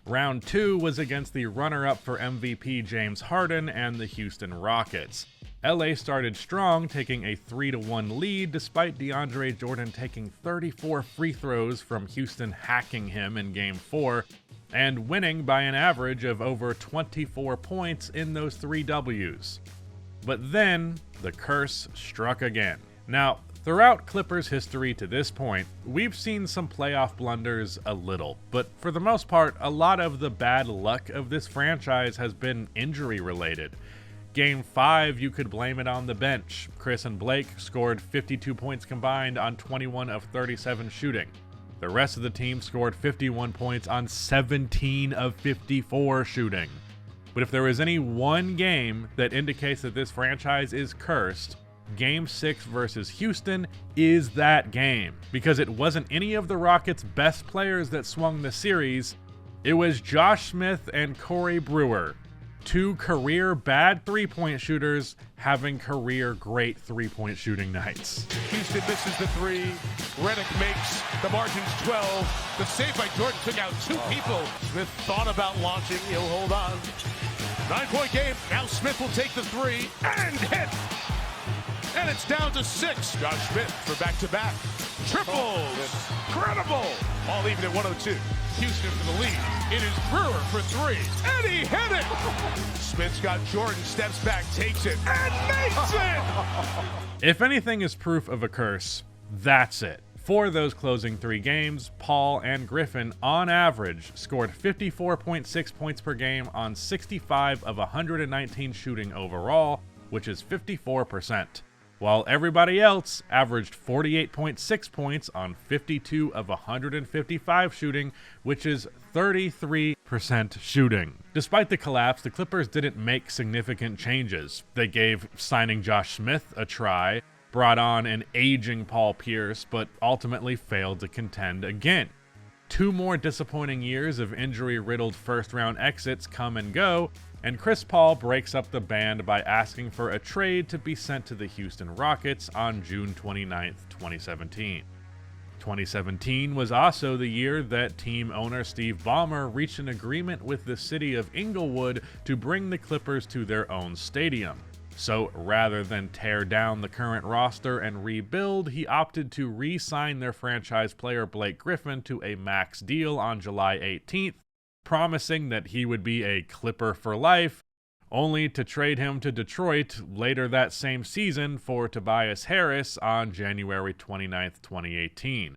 Round 2 was against the runner-up for MVP James Harden and the Houston Rockets. LA started strong, taking a 3-1 lead despite DeAndre Jordan taking 34 free throws from Houston hacking him in Game 4, and winning by an average of over 24 points in those 3 Ws. But then, the curse struck again. Now, throughout Clippers history to this point, we've seen some playoff blunders a little, but for the most part, a lot of the bad luck of this franchise has been injury-related. Game 5, you could blame it on the bench. Chris and Blake scored 52 points combined on 21 of 37 shooting. The rest of the team scored 51 points on 17 of 54 shooting. But if there is any one game that indicates that this franchise is cursed, Game 6 versus Houston is that game. Because it wasn't any of the Rockets' best players that swung the series, it was Josh Smith and Corey Brewer, 2 career bad three-point shooters having career great three-point shooting nights. Houston misses the 3. Redick makes the margins 12. The save by Jordan took out 2 people. Smith thought about launching. He'll hold on. 9-point game. Now Smith will take the 3 and hit. And it's down to 6. Josh Smith for back-to-back. Triples. Incredible. All even at 102. Houston for the lead. It is Brewer for 3. And he hit it. Smith's got Jordan. Steps back, takes it, and makes it. If anything is proof of a curse, that's it. For those closing 3 games, Paul and Griffin, on average, scored 54.6 points per game on 65 of 119 shooting overall, which is 54%, while everybody else averaged 48.6 points on 52 of 155 shooting, which is 33% shooting. Despite the collapse, the Clippers didn't make significant changes. They gave signing Josh Smith a try, brought on an aging Paul Pierce, but ultimately failed to contend again. 2 more disappointing years of injury-riddled first-round exits come and go, and Chris Paul breaks up the band by asking for a trade to be sent to the Houston Rockets on June 29, 2017. 2017 was also the year that team owner Steve Ballmer reached an agreement with the city of Inglewood to bring the Clippers to their own stadium. So rather than tear down the current roster and rebuild, he opted to re-sign their franchise player Blake Griffin to a max deal on July 18th, promising that he would be a Clipper for life, only to trade him to Detroit later that same season for Tobias Harris on January 29, 2018.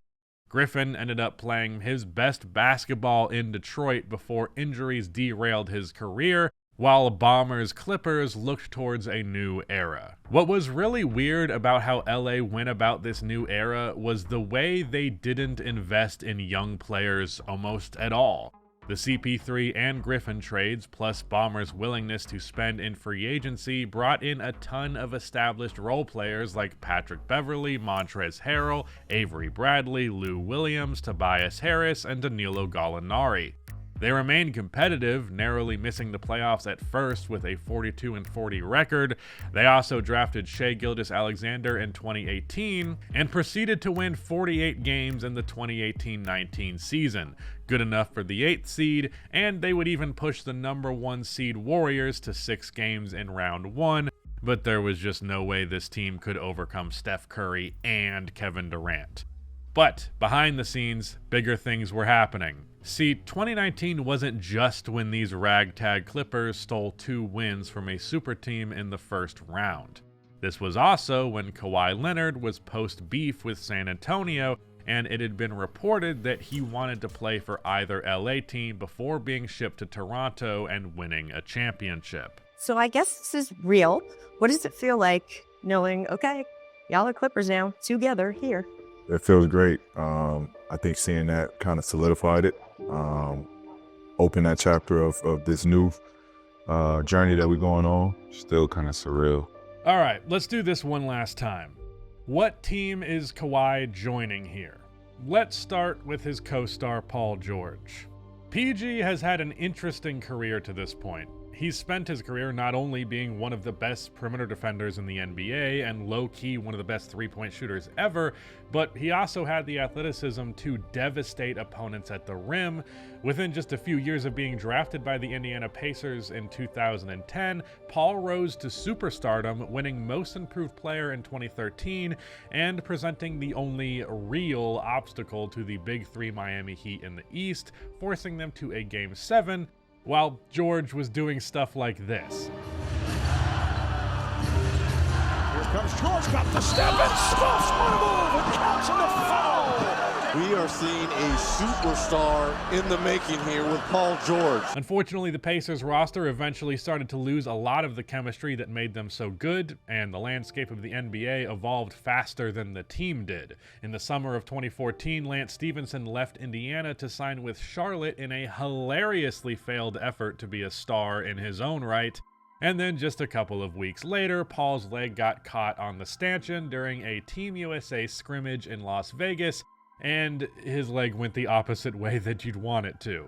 Griffin ended up playing his best basketball in Detroit before injuries derailed his career, while Ballmer's Clippers looked towards a new era. What was really weird about how LA went about this new era was the way they didn't invest in young players almost at all. The CP3 and Griffin trades, plus Ballmer's willingness to spend in free agency, brought in a ton of established role players like Patrick Beverley, Montrezl Harrell, Avery Bradley, Lou Williams, Tobias Harris, and Danilo Gallinari. They remained competitive, narrowly missing the playoffs at first with a 42-40 record. They also drafted Shai Gilgeous-Alexander in 2018 and proceeded to win 48 games in the 2018-19 season, good enough for the 8th seed, and they would even push the number 1 seed Warriors to 6 games in round 1, but there was just no way this team could overcome Steph Curry and Kevin Durant. But behind the scenes, bigger things were happening. See, 2019 wasn't just when these ragtag Clippers stole 2 wins from a super team in the first round. This was also when Kawhi Leonard was post-beef with San Antonio, and it had been reported that he wanted to play for either LA team before being shipped to Toronto and winning a championship. So I guess this is real. What does it feel like knowing, okay, y'all are Clippers now, together here? It feels great. I think seeing that kind of solidified it, opened that chapter of this new journey that we're going on. Still kind of surreal. All right, let's do this one last time. What team is Kawhi joining here? Let's start with his co-star Paul George. PG has had an interesting career to this point. He's spent his career not only being one of the best perimeter defenders in the NBA and low-key one of the best three-point shooters ever, but he also had the athleticism to devastate opponents at the rim. Within just a few years of being drafted by the Indiana Pacers in 2010, Paul rose to superstardom, winning Most Improved Player in 2013 and presenting the only real obstacle to the Big Three Miami Heat in the East, forcing them to a Game 7, while George was doing stuff like this. Here comes George, got the step and stuffs one move and counts on the foul. We are seeing a superstar in the making here with Paul George. Unfortunately, the Pacers roster eventually started to lose a lot of the chemistry that made them so good, and the landscape of the NBA evolved faster than the team did. In the summer of 2014, Lance Stevenson left Indiana to sign with Charlotte in a hilariously failed effort to be a star in his own right. And then just a couple of weeks later, Paul's leg got caught on the stanchion during a Team USA scrimmage in Las Vegas, and his leg went the opposite way that you'd want it to.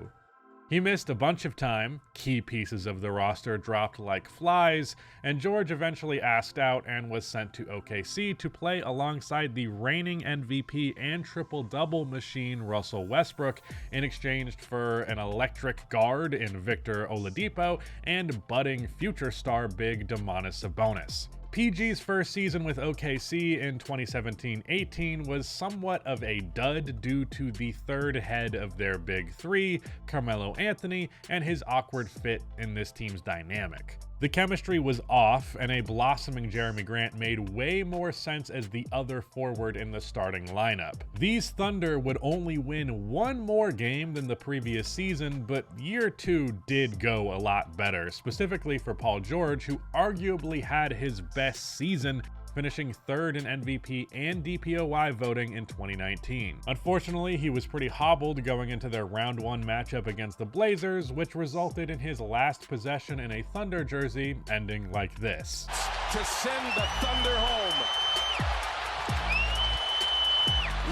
He missed a bunch of time, key pieces of the roster dropped like flies, and George eventually asked out and was sent to OKC to play alongside the reigning MVP and triple-double machine Russell Westbrook in exchange for an electric guard in Victor Oladipo and budding future star big Domantas Sabonis. PG's first season with OKC in 2017-18 was somewhat of a dud due to the third head of their big three, Carmelo Anthony, and his awkward fit in this team's dynamic. The chemistry was off, and a blossoming Jeremy Grant made way more sense as the other forward in the starting lineup. These Thunder would only win one more game than the previous season, but year two did go a lot better, specifically for Paul George, who arguably had his best season, finishing third in MVP and DPOY voting in 2019. Unfortunately, he was pretty hobbled going into their round one matchup against the Blazers, which resulted in his last possession in a Thunder jersey ending like this. To send the Thunder home.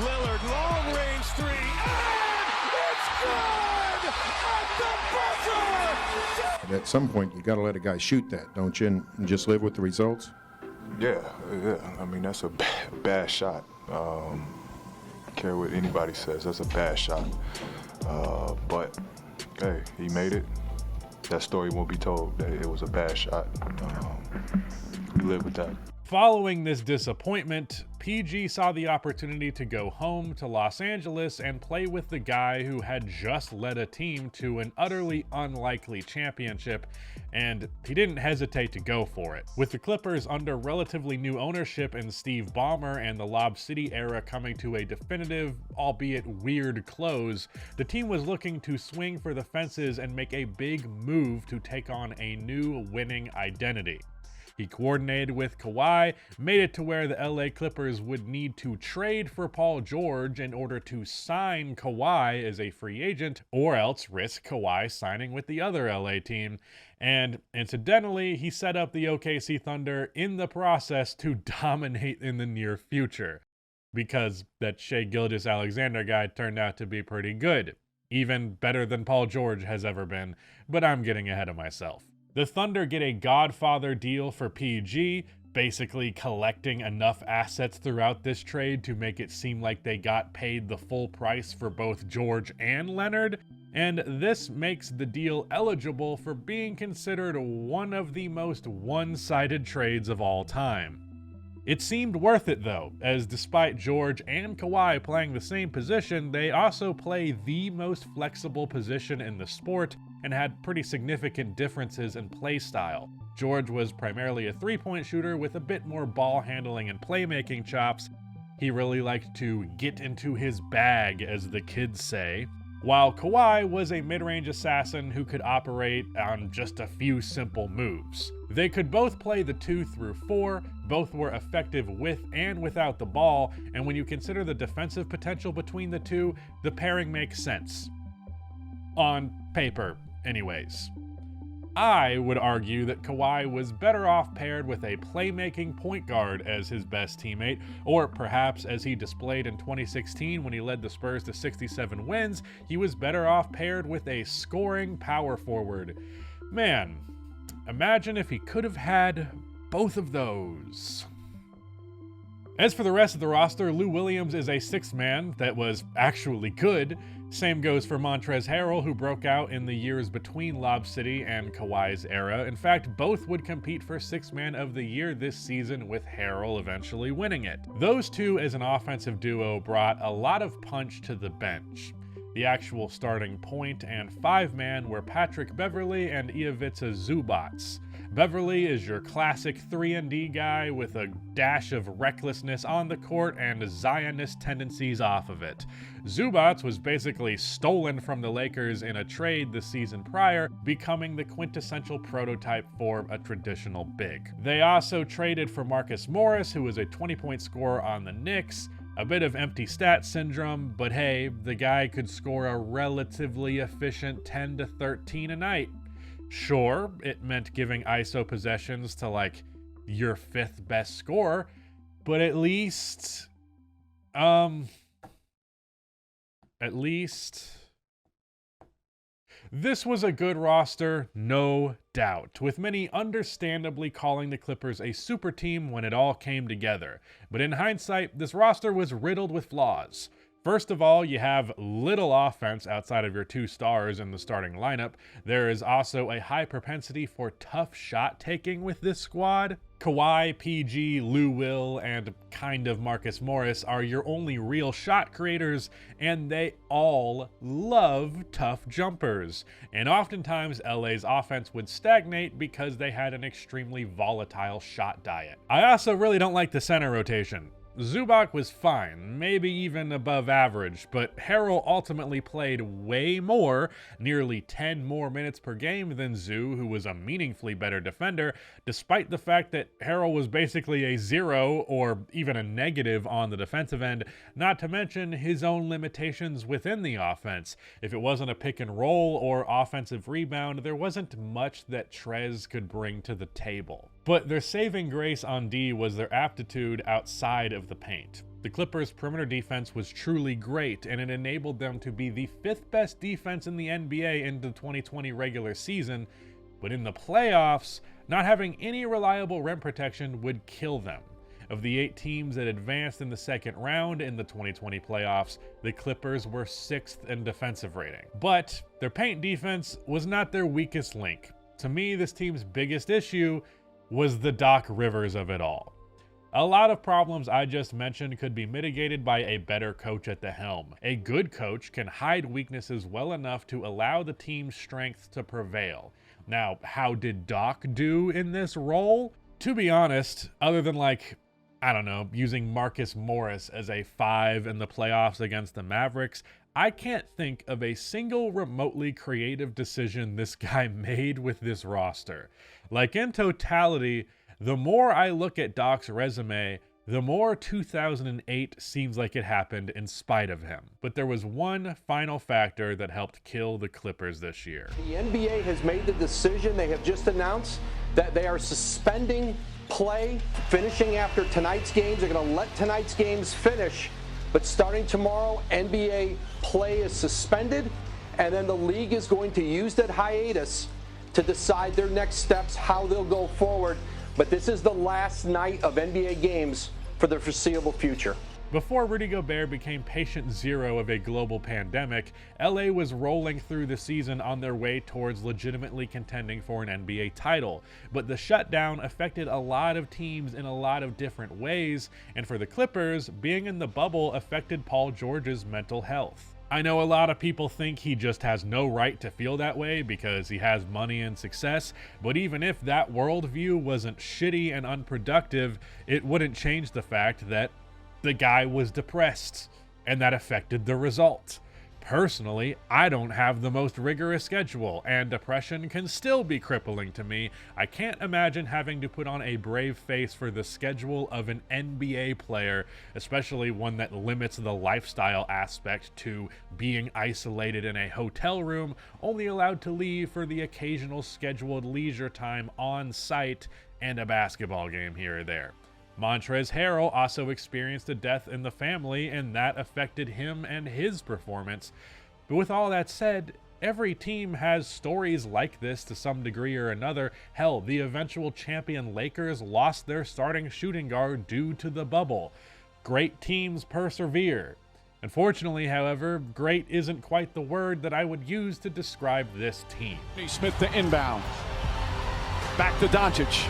Lillard, long range three, and at some point, you got to let a guy shoot that, don't you, and just live with the results? Yeah. I mean, that's a bad shot. Care what anybody says, that's a bad shot. But hey, he made it. That story won't be told that it was a bad shot. We live with that. Following this disappointment, PG saw the opportunity to go home to Los Angeles and play with the guy who had just led a team to an utterly unlikely championship, and he didn't hesitate to go for it. With the Clippers under relatively new ownership in Steve Ballmer and the Lob City era coming to a definitive, albeit weird close, the team was looking to swing for the fences and make a big move to take on a new winning identity. He coordinated with Kawhi, made it to where the LA Clippers would need to trade for Paul George in order to sign Kawhi as a free agent, or else risk Kawhi signing with the other LA team. And incidentally, he set up the OKC Thunder in the process to dominate in the near future, because that Shai Gilgeous-Alexander guy turned out to be pretty good. Even better than Paul George has ever been, but I'm getting ahead of myself. The Thunder get a Godfather deal for PG, basically collecting enough assets throughout this trade to make it seem like they got paid the full price for both George and Leonard, and this makes the deal eligible for being considered one of the most one-sided trades of all time. It seemed worth it though, as despite George and Kawhi playing the same position, they also play the most flexible position in the sport and had pretty significant differences in play style. George was primarily a three-point shooter with a bit more ball handling and playmaking chops. He really liked to get into his bag, as the kids say, while Kawhi was a mid-range assassin who could operate on just a few simple moves. They could both play the 2 through 4, both were effective with and without the ball, and when you consider the defensive potential between the two, the pairing makes sense. On paper, anyways. I would argue that Kawhi was better off paired with a playmaking point guard as his best teammate, or perhaps as he displayed in 2016 when he led the Spurs to 67 wins, he was better off paired with a scoring power forward. Man, imagine if he could have had both of those. As for the rest of the roster, Lou Williams is a sixth man that was actually good. Same goes for Montrezl Harrell, who broke out in the years between Lob City and Kawhi's era. In fact, both would compete for Sixth Man of the Year this season, with Harrell eventually winning it. Those two as an offensive duo brought a lot of punch to the bench. The actual starting point and five-man were Patrick Beverley and Ivica Zubac. Beverley is your classic 3-and-D guy with a dash of recklessness on the court and Zionist tendencies off of it. Zubac was basically stolen from the Lakers in a trade the season prior, becoming the quintessential prototype for a traditional big. They also traded for Marcus Morris, who was a 20-point scorer on the Knicks. A bit of empty stat syndrome, but hey, the guy could score a relatively efficient 10 to 13 a night. Sure, it meant giving ISO possessions to like your fifth best scorer, but at least this was a good roster, no doubt, with many understandably calling the Clippers a super team when it all came together. But in hindsight, this roster was riddled with flaws. First of all, you have little offense outside of your two stars in the starting lineup. There is also a high propensity for tough shot taking with this squad. Kawhi, PG, Lou Will, and kind of Marcus Morris are your only real shot creators, and they all love tough jumpers. And oftentimes, LA's offense would stagnate because they had an extremely volatile shot diet. I also really don't like the center rotation. Zubac was fine, maybe even above average, but Harrell ultimately played way more, nearly 10 more minutes per game than Zoo, who was a meaningfully better defender, despite the fact that Harrell was basically a 0 or even a negative on the defensive end, not to mention his own limitations within the offense. If it wasn't a pick and roll or offensive rebound, there wasn't much that Trez could bring to the table. But their saving grace on D was their aptitude outside of the paint. The Clippers' perimeter defense was truly great, and it enabled them to be the 5th best defense in the NBA in the 2020 regular season, But in the playoffs, not having any reliable rim protection would kill them. Of the 8 teams that advanced in the second round in the 2020 playoffs, the Clippers were 6th in defensive rating. But their paint defense was not their weakest link. To me, this team's biggest issue was the Doc Rivers of it all. A lot of problems I just mentioned could be mitigated by a better coach at the helm. A good coach can hide weaknesses well enough to allow the team's strengths to prevail. Now, how did Doc do in this role? To be honest, other than I don't know, using Marcus Morris as a 5 in the playoffs against the Mavericks, I can't think of a single remotely creative decision this guy made with this roster. In totality, the more I look at Doc's resume, the more 2008 seems like it happened in spite of him. But there was one final factor that helped kill the Clippers this year. The NBA has made the decision. They have just announced that they are suspending play, finishing after tonight's games. They're going to let tonight's games finish, but starting tomorrow, NBA play is suspended, and then the league is going to use that hiatus to decide their next steps, how they'll go forward. But this is the last night of NBA games for the foreseeable future. Before Rudy Gobert became patient zero of a global pandemic, LA was rolling through the season on their way towards legitimately contending for an NBA title. But the shutdown affected a lot of teams in a lot of different ways, and for the Clippers, being in the bubble affected Paul George's mental health. I know a lot of people think he just has no right to feel that way because he has money and success, but even if that worldview wasn't shitty and unproductive, it wouldn't change the fact that the guy was depressed, and that affected the result. Personally, I don't have the most rigorous schedule, and depression can still be crippling to me. I can't imagine having to put on a brave face for the schedule of an NBA player, especially one that limits the lifestyle aspect to being isolated in a hotel room, only allowed to leave for the occasional scheduled leisure time on site and a basketball game here or there. Montrezl Harrell also experienced a death in the family, and that affected him and his performance. But with all that said, every team has stories like this to some degree or another. Hell, the eventual champion Lakers lost their starting shooting guard due to the bubble. Great teams persevere. Unfortunately, however, great isn't quite the word that I would use to describe this team. Smith to inbound. Back to Doncic.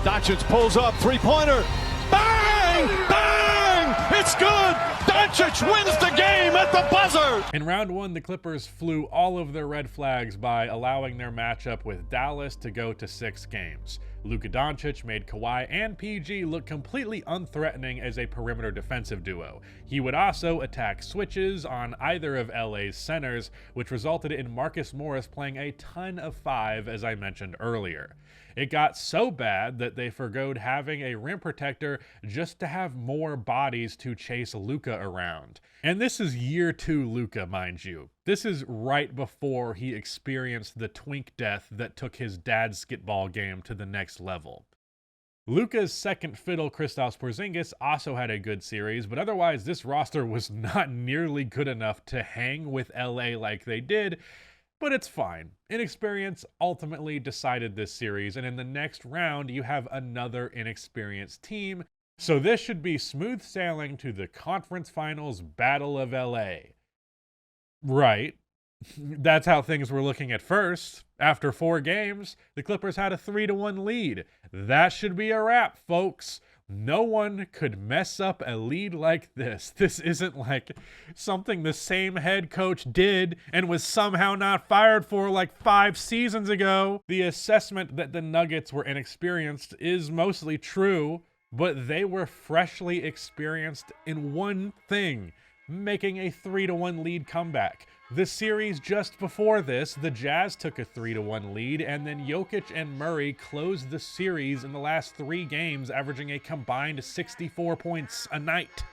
Doncic pulls up, three-pointer. Bang! Bang! It's good! Doncic wins the game at the buzzer! In round 1, the Clippers flew all of their red flags by allowing their matchup with Dallas to go to 6 games. Luka Doncic made Kawhi and PG look completely unthreatening as a perimeter defensive duo. He would also attack switches on either of LA's centers, which resulted in Marcus Morris playing a ton of 5, as I mentioned earlier. It got so bad that they forgoed having a rim protector just to have more bodies to chase Luka around. And this is year 2 Luka, mind you. This is right before he experienced the twink death that took his dad's skitball game to the next level. Luka's second fiddle, Kristaps Porzingis, also had a good series, but otherwise this roster was not nearly good enough to hang with LA like they did. But it's fine. Inexperience ultimately decided this series, and in the next round, you have another inexperienced team. So this should be smooth sailing to the conference finals battle of LA. Right. That's how things were looking at first. After 4 games, the Clippers had a 3-1 lead. That should be a wrap, folks. No one could mess up a lead like this. This isn't like something the same head coach did and was somehow not fired for like 5 seasons ago. The assessment that the Nuggets were inexperienced is mostly true, but they were freshly experienced in one thing: making a 3-1 lead comeback. The series just before this, the Jazz took a 3-1 lead, and then Jokic and Murray closed the series in the last 3 games, averaging a combined 64 points a night.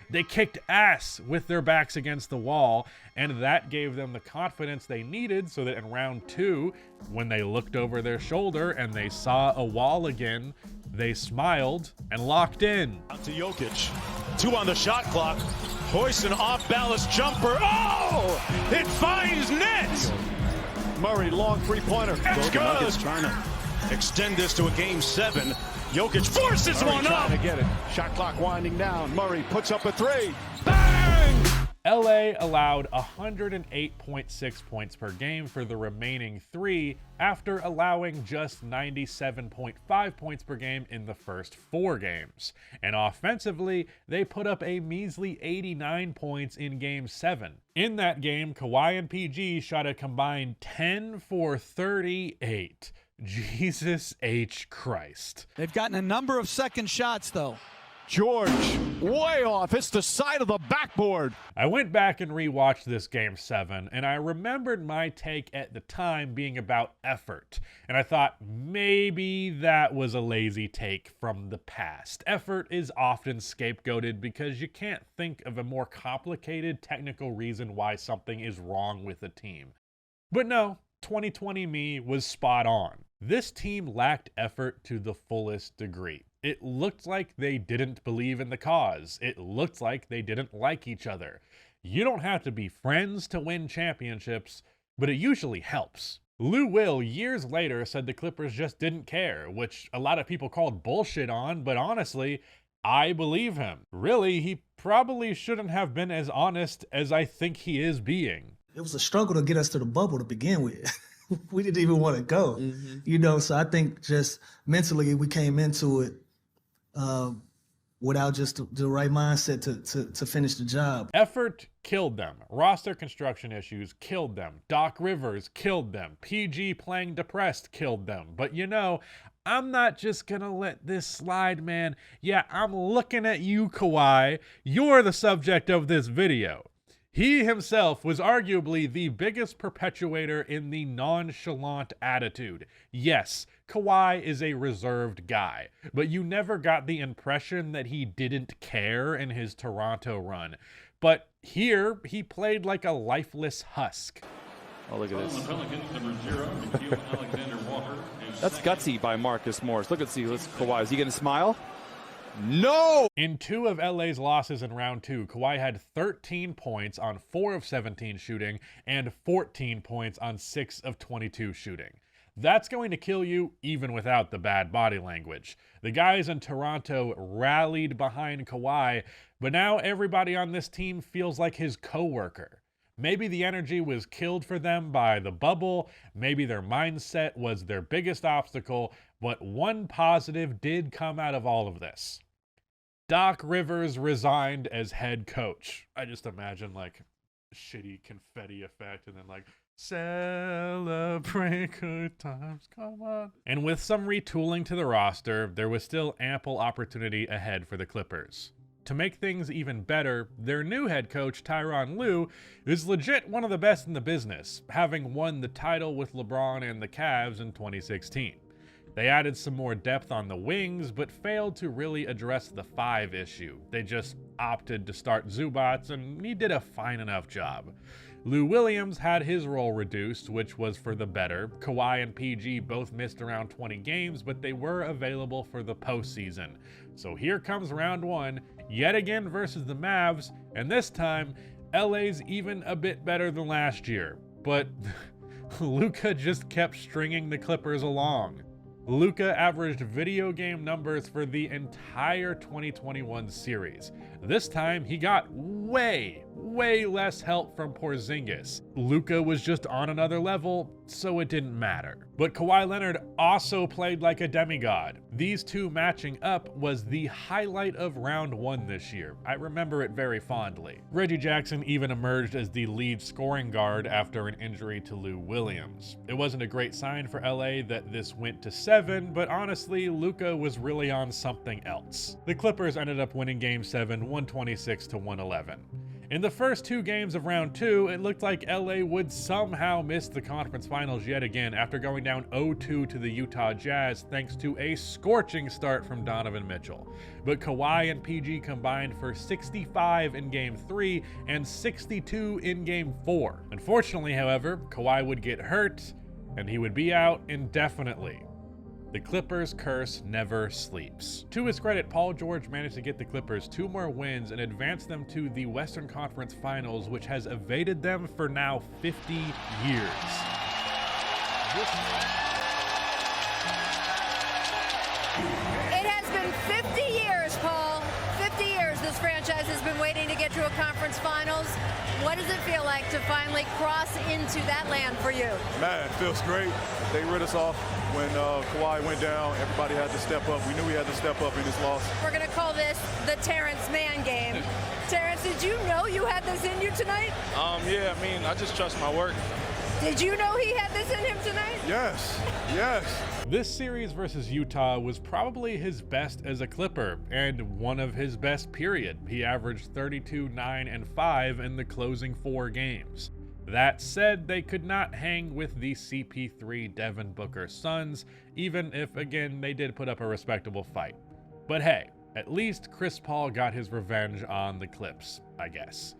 They kicked ass with their backs against the wall, and that gave them the confidence they needed so that in round 2, when they looked over their shoulder and they saw a wall again, they smiled and locked in. Out to Jokic. 2 on the shot clock. Hoists an off-balance jumper. Oh! It finds net! Murray, long three-pointer. It's good. Nuggets trying to extend this to a game 7. Jokic forces Murray one up. trying to get it. Shot clock winding down. Murray puts up a three. LA allowed 108.6 points per game for the remaining 3 after allowing just 97.5 points per game in the first 4 games. And offensively, they put up a measly 89 points in Game 7. In that game, Kawhi and PG shot a combined 10 for 38. Jesus H. Christ. They've gotten a number of second shots, though. George, way off. Hits the side of the backboard. I went back and rewatched this Game 7, and I remembered my take at the time being about effort. And I thought maybe that was a lazy take from the past. Effort is often scapegoated because you can't think of a more complicated technical reason why something is wrong with a team. But no, 2020 me was spot on. This team lacked effort to the fullest degree. It looked like they didn't believe in the cause. It looked like they didn't like each other. You don't have to be friends to win championships, but it usually helps. Lou Will, years later, said the Clippers just didn't care, which a lot of people called bullshit on, but honestly, I believe him. Really, he probably shouldn't have been as honest as I think he is being. It was a struggle to get us to the bubble to begin with. We didn't even want to go, you know, so I think just mentally we came into it without just the right mindset to finish the job. Effort killed them. Roster construction issues killed them. Doc Rivers killed them. PG playing depressed killed them. But you know, I'm not just gonna let this slide, man. Yeah, I'm looking at you, Kawhi. You're the subject of this video. He himself was arguably the biggest perpetuator in the nonchalant attitude. Yes, Kawhi is a reserved guy, but you never got the impression that he didn't care in his Toronto run. But here, he played like a lifeless husk. Oh, look at this. That's gutsy by Marcus Morris. Look at Kawhi. Is he going to smile? No! In 2 of LA's losses in round 2, Kawhi had 13 points on 4 of 17 shooting and 14 points on 6 of 22 shooting. That's going to kill you even without the bad body language. The guys in Toronto rallied behind Kawhi, but now everybody on this team feels like his coworker. Maybe the energy was killed for them by the bubble, maybe their mindset was their biggest obstacle, but one positive did come out of all of this. Doc Rivers resigned as head coach. I just imagine like shitty confetti effect and then like, celebrate good times, come on. And with some retooling to the roster, there was still ample opportunity ahead for the Clippers. To make things even better, their new head coach, Tyronn Lue, is legit one of the best in the business, having won the title with LeBron and the Cavs in 2016. They added some more depth on the wings, but failed to really address the 5 issue. They just opted to start Zubats, and he did a fine enough job. Lou Williams had his role reduced, which was for the better. Kawhi and PG both missed around 20 games, but they were available for the postseason. So here comes round 1, yet again versus the Mavs, and this time, LA's even a bit better than last year. But Luka just kept stringing the Clippers along. Luka averaged video game numbers for the entire 2021 series. This time, he got way less help from Porzingis. Luka was just on another level, so it didn't matter. But Kawhi Leonard also played like a demigod. These two matching up was the highlight of round 1 this year. I remember it very fondly. Reggie Jackson even emerged as the lead scoring guard after an injury to Lou Williams. It wasn't a great sign for LA that this went to 7, but honestly, Luka was really on something else. The Clippers ended up winning Game 7, 126-111. In the first 2 games of round 2, it looked like LA would somehow miss the conference finals yet again after going down 0-2 to the Utah Jazz thanks to a scorching start from Donovan Mitchell. But Kawhi and PG combined for 65 in Game 3 and 62 in Game 4. Unfortunately, however, Kawhi would get hurt and he would be out indefinitely. The Clippers' curse never sleeps. To his credit, Paul George managed to get the Clippers 2 more wins and advance them to the Western Conference Finals, which has evaded them for now 50 years. It has been 50 years, Paul. 50 years this franchise has been waiting to get to a conference finals. What does it feel like to finally cross into that land for you? Man, it feels great. They rid us off when Kawhi went down. Everybody had to step up. We knew we had to step up in this loss. We're going to call this the Terrence Mann game. Terrence, did you know you had this in you tonight? Yeah, I mean, I just trust my work. Did you know he had this in him tonight? Yes, yes. This series versus Utah was probably his best as a Clipper, and one of his best, period. He averaged 32, 9, and 5 in the closing 4 games. That said, they could not hang with the CP3 Devin Booker Suns, even if, again, they did put up a respectable fight. But hey, at least Chris Paul got his revenge on the Clips, I guess.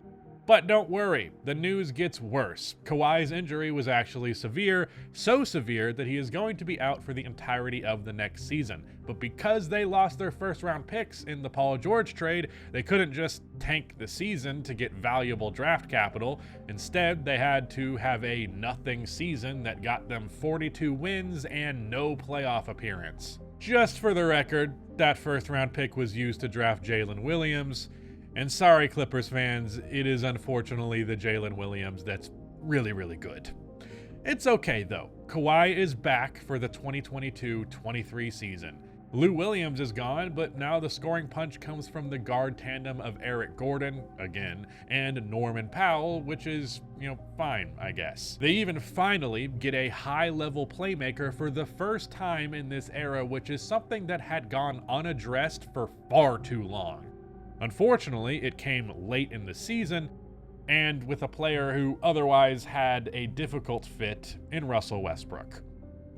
But don't worry, the news gets worse. Kawhi's injury was actually severe, so severe that he is going to be out for the entirety of the next season. But because they lost their first-round picks in the Paul George trade, they couldn't just tank the season to get valuable draft capital. Instead, they had to have a nothing season that got them 42 wins and no playoff appearance. Just for the record, that first-round pick was used to draft Jalen Williams. And sorry, Clippers fans, it is unfortunately the Jalen Williams that's really, really good. It's okay though. Kawhi is back for the 2022-23 season. Lou Williams is gone, but now the scoring punch comes from the guard tandem of Eric Gordon, again, and Norman Powell, which is, fine, I guess. They even finally get a high-level playmaker for the first time in this era, which is something that had gone unaddressed for far too long. Unfortunately, it came late in the season, and with a player who otherwise had a difficult fit in Russell Westbrook.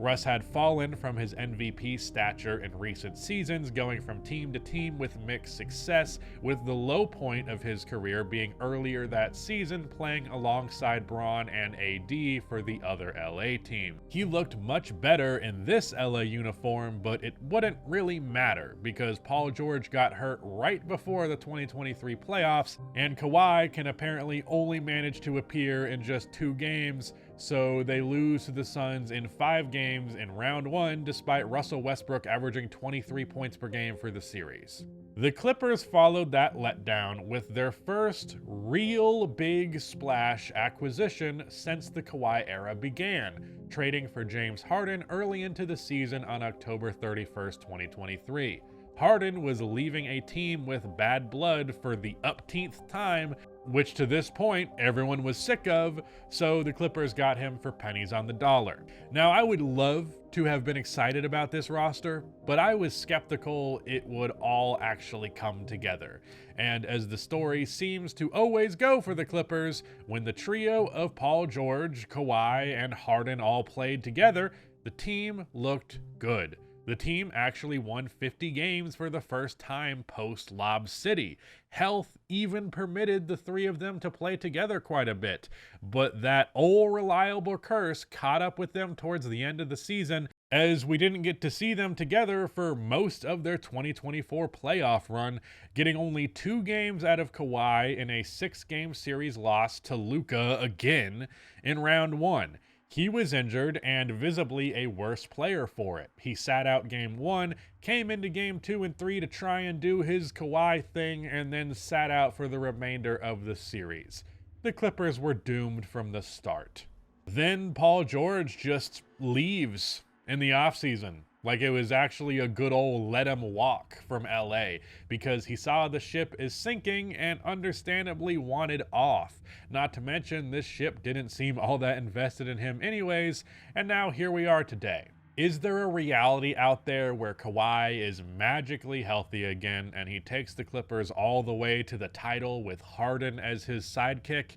Russ had fallen from his MVP stature in recent seasons, going from team to team with mixed success, with the low point of his career being earlier that season playing alongside Bron and AD for the other LA team. He looked much better in this LA uniform, but it wouldn't really matter because Paul George got hurt right before the 2023 playoffs, and Kawhi can apparently only manage to appear in just 2 games, so they lose to the Suns in 5 games in round 1, despite Russell Westbrook averaging 23 points per game for the series. The Clippers followed that letdown with their first real big splash acquisition since the Kawhi era began, trading for James Harden early into the season on October 31st, 2023. Harden was leaving a team with bad blood for the upteenth time, which to this point everyone was sick of, so the Clippers got him for pennies on the dollar. Now, I would love to have been excited about this roster, but I was skeptical it would all actually come together. And as the story seems to always go for the Clippers, when the trio of Paul George, Kawhi, and Harden all played together, the team looked good. The team actually won 50 games for the first time post Lob City. Health even permitted the 3 of them to play together quite a bit, but that old reliable curse caught up with them towards the end of the season, as we didn't get to see them together for most of their 2024 playoff run, getting only 2 games out of Kawhi in a 6-game series loss to Luka again in round 1. He was injured and visibly a worse player for it. He sat out game 1, came into game 2 and 3 to try and do his Kawhi thing, and then sat out for the remainder of the series. The Clippers were doomed from the start. Then Paul George just leaves in the offseason. Like it was actually a good old let him walk from LA, because he saw the ship is sinking and understandably wanted off. Not to mention, this ship didn't seem all that invested in him anyways, and now here we are today. Is there a reality out there where Kawhi is magically healthy again and he takes the Clippers all the way to the title with Harden as his sidekick?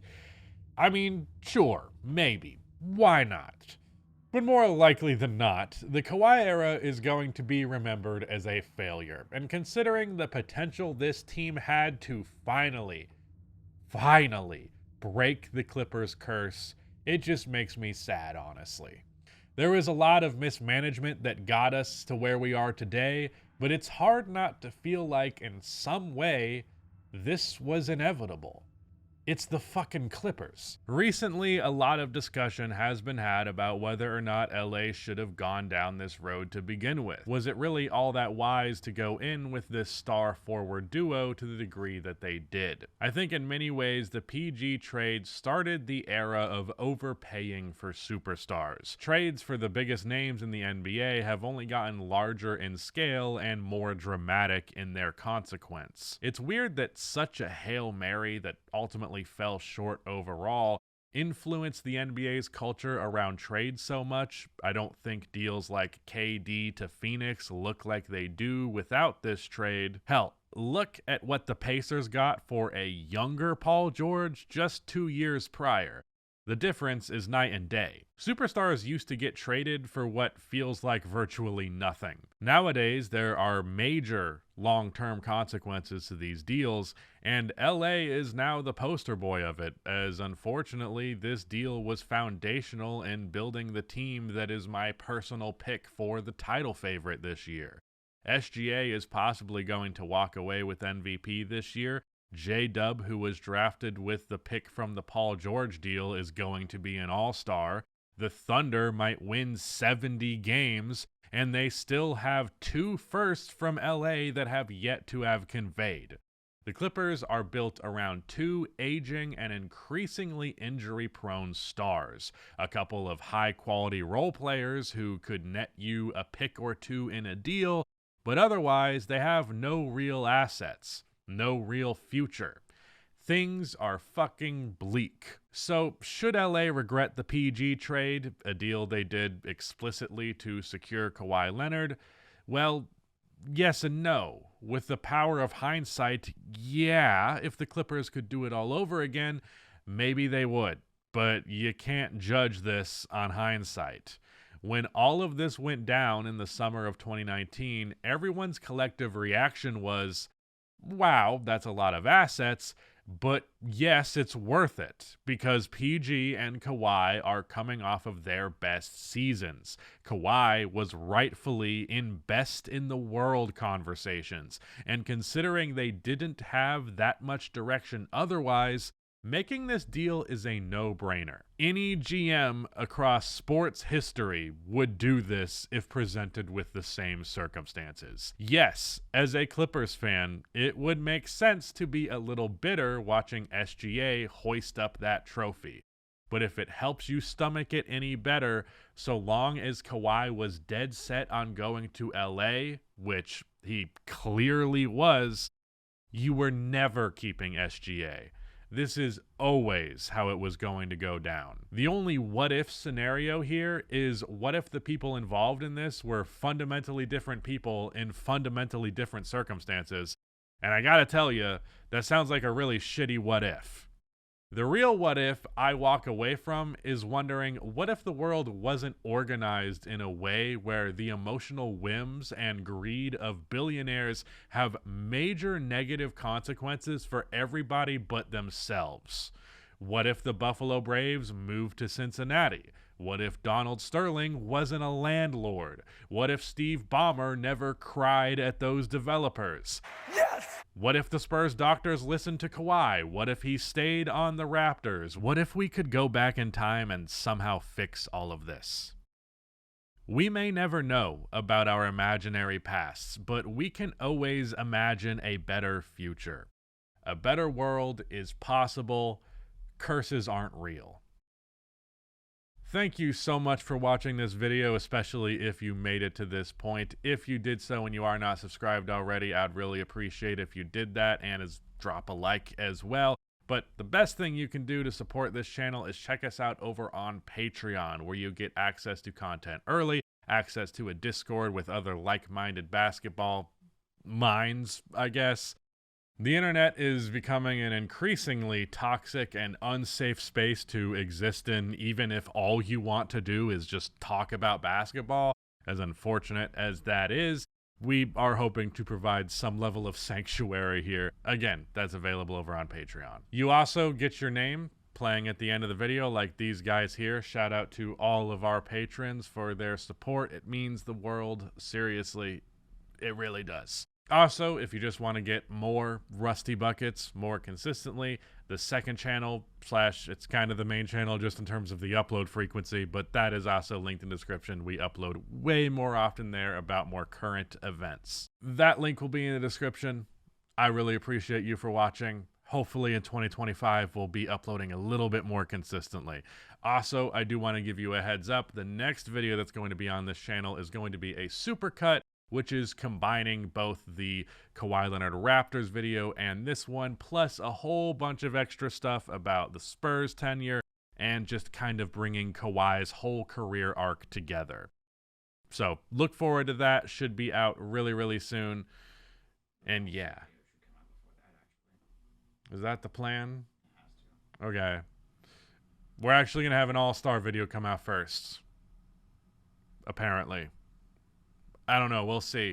I mean, sure, maybe. Why not? But more likely than not, the Kawhi era is going to be remembered as a failure. And considering the potential this team had to finally break the Clippers curse, it just makes me sad, honestly. There was a lot of mismanagement that got us to where we are today, but it's hard not to feel like in some way this was inevitable. It's the fucking Clippers. Recently, a lot of discussion has been had about whether or not LA should have gone down this road to begin with. Was it really all that wise to go in with this star forward duo to the degree that they did? I think in many ways the PG trade started the era of overpaying for superstars. Trades for the biggest names in the NBA have only gotten larger in scale and more dramatic in their consequence. It's weird that such a Hail Mary that ultimately fell short overall influenced the NBA's culture around trades so much. I don't think deals like KD to Phoenix look like they do without this trade. Hell, look at what the Pacers got for a younger Paul George just 2 years prior. The difference is night and day. Superstars used to get traded for what feels like virtually nothing. Nowadays, there are major long-term consequences to these deals, and LA is now the poster boy of it, as unfortunately this deal was foundational in building the team that is my personal pick for the title favorite this year. SGA is possibly going to walk away with MVP this year. J-Dub, who was drafted with the pick from the Paul George deal, is going to be an all-star. The Thunder might win 70 games, and they still have 2 firsts from LA that have yet to have conveyed. The Clippers are built around 2 aging and increasingly injury-prone stars, a couple of high-quality role players who could net you a pick or 2 in a deal, but otherwise they have no real assets. No real future. Things are fucking bleak. So, should LA regret the PG trade, a deal they did explicitly to secure Kawhi Leonard? Well, yes and no. With the power of hindsight, yeah, if the Clippers could do it all over again, maybe they would. But you can't judge this on hindsight. When all of this went down in the summer of 2019, everyone's collective reaction was, wow, that's a lot of assets, but yes, it's worth it because PG and Kawhi are coming off of their best seasons. Kawhi was rightfully in best in the world conversations, and considering they didn't have that much direction otherwise, making this deal is a no-brainer. Any GM across sports history would do this if presented with the same circumstances. Yes, as a Clippers fan, it would make sense to be a little bitter watching SGA hoist up that trophy. But if it helps you stomach it any better, so long as Kawhi was dead set on going to LA, which he clearly was, you were never keeping SGA. This is always how it was going to go down. The only what-if scenario here is what if the people involved in this were fundamentally different people in fundamentally different circumstances? And I gotta tell you, that sounds like a really shitty what-if. The real what-if I walk away from is wondering, what if the world wasn't organized in a way where the emotional whims and greed of billionaires have major negative consequences for everybody but themselves? What if the Buffalo Braves moved to Cincinnati? What if Donald Sterling wasn't a landlord? What if Steve Ballmer never cried at those developers? Yes! What if the Spurs doctors listened to Kawhi? What if he stayed on the Raptors? What if we could go back in time and somehow fix all of this? We may never know about our imaginary pasts, but we can always imagine a better future. A better world is possible. Curses aren't real. Thank you so much for watching this video, especially if you made it to this point. If you did so and you are not subscribed already, I'd really appreciate if you did that and drop a like as well. But the best thing you can do to support this channel is check us out over on Patreon, where you get access to content early, access to a Discord with other like-minded basketball minds, I guess. The internet is becoming an increasingly toxic and unsafe space to exist in, even if all you want to do is just talk about basketball. As unfortunate as that is, we are hoping to provide some level of sanctuary here. Again, that's available over on Patreon. You also get your name playing at the end of the video like these guys here. Shout out to all of our patrons for their support. It means the world. Seriously, it really does. Also, if you just want to get more Rusty Buckets more consistently, the second channel / it's kind of the main channel just in terms of the upload frequency, but that is also linked in the description. We upload way more often there about more current events. That link will be in the description. I really appreciate you for watching. Hopefully in 2025, we'll be uploading a little bit more consistently. Also, I do want to give you a heads up. The next video that's going to be on this channel is going to be a supercut, which is combining both the Kawhi Leonard Raptors video and this one, plus a whole bunch of extra stuff about the Spurs tenure and just kind of bringing Kawhi's whole career arc together. So look forward to that. Should be out really, really soon. And yeah. Is that the plan? Okay. We're actually going to have an all-star video come out first. Apparently. I don't know. We'll see.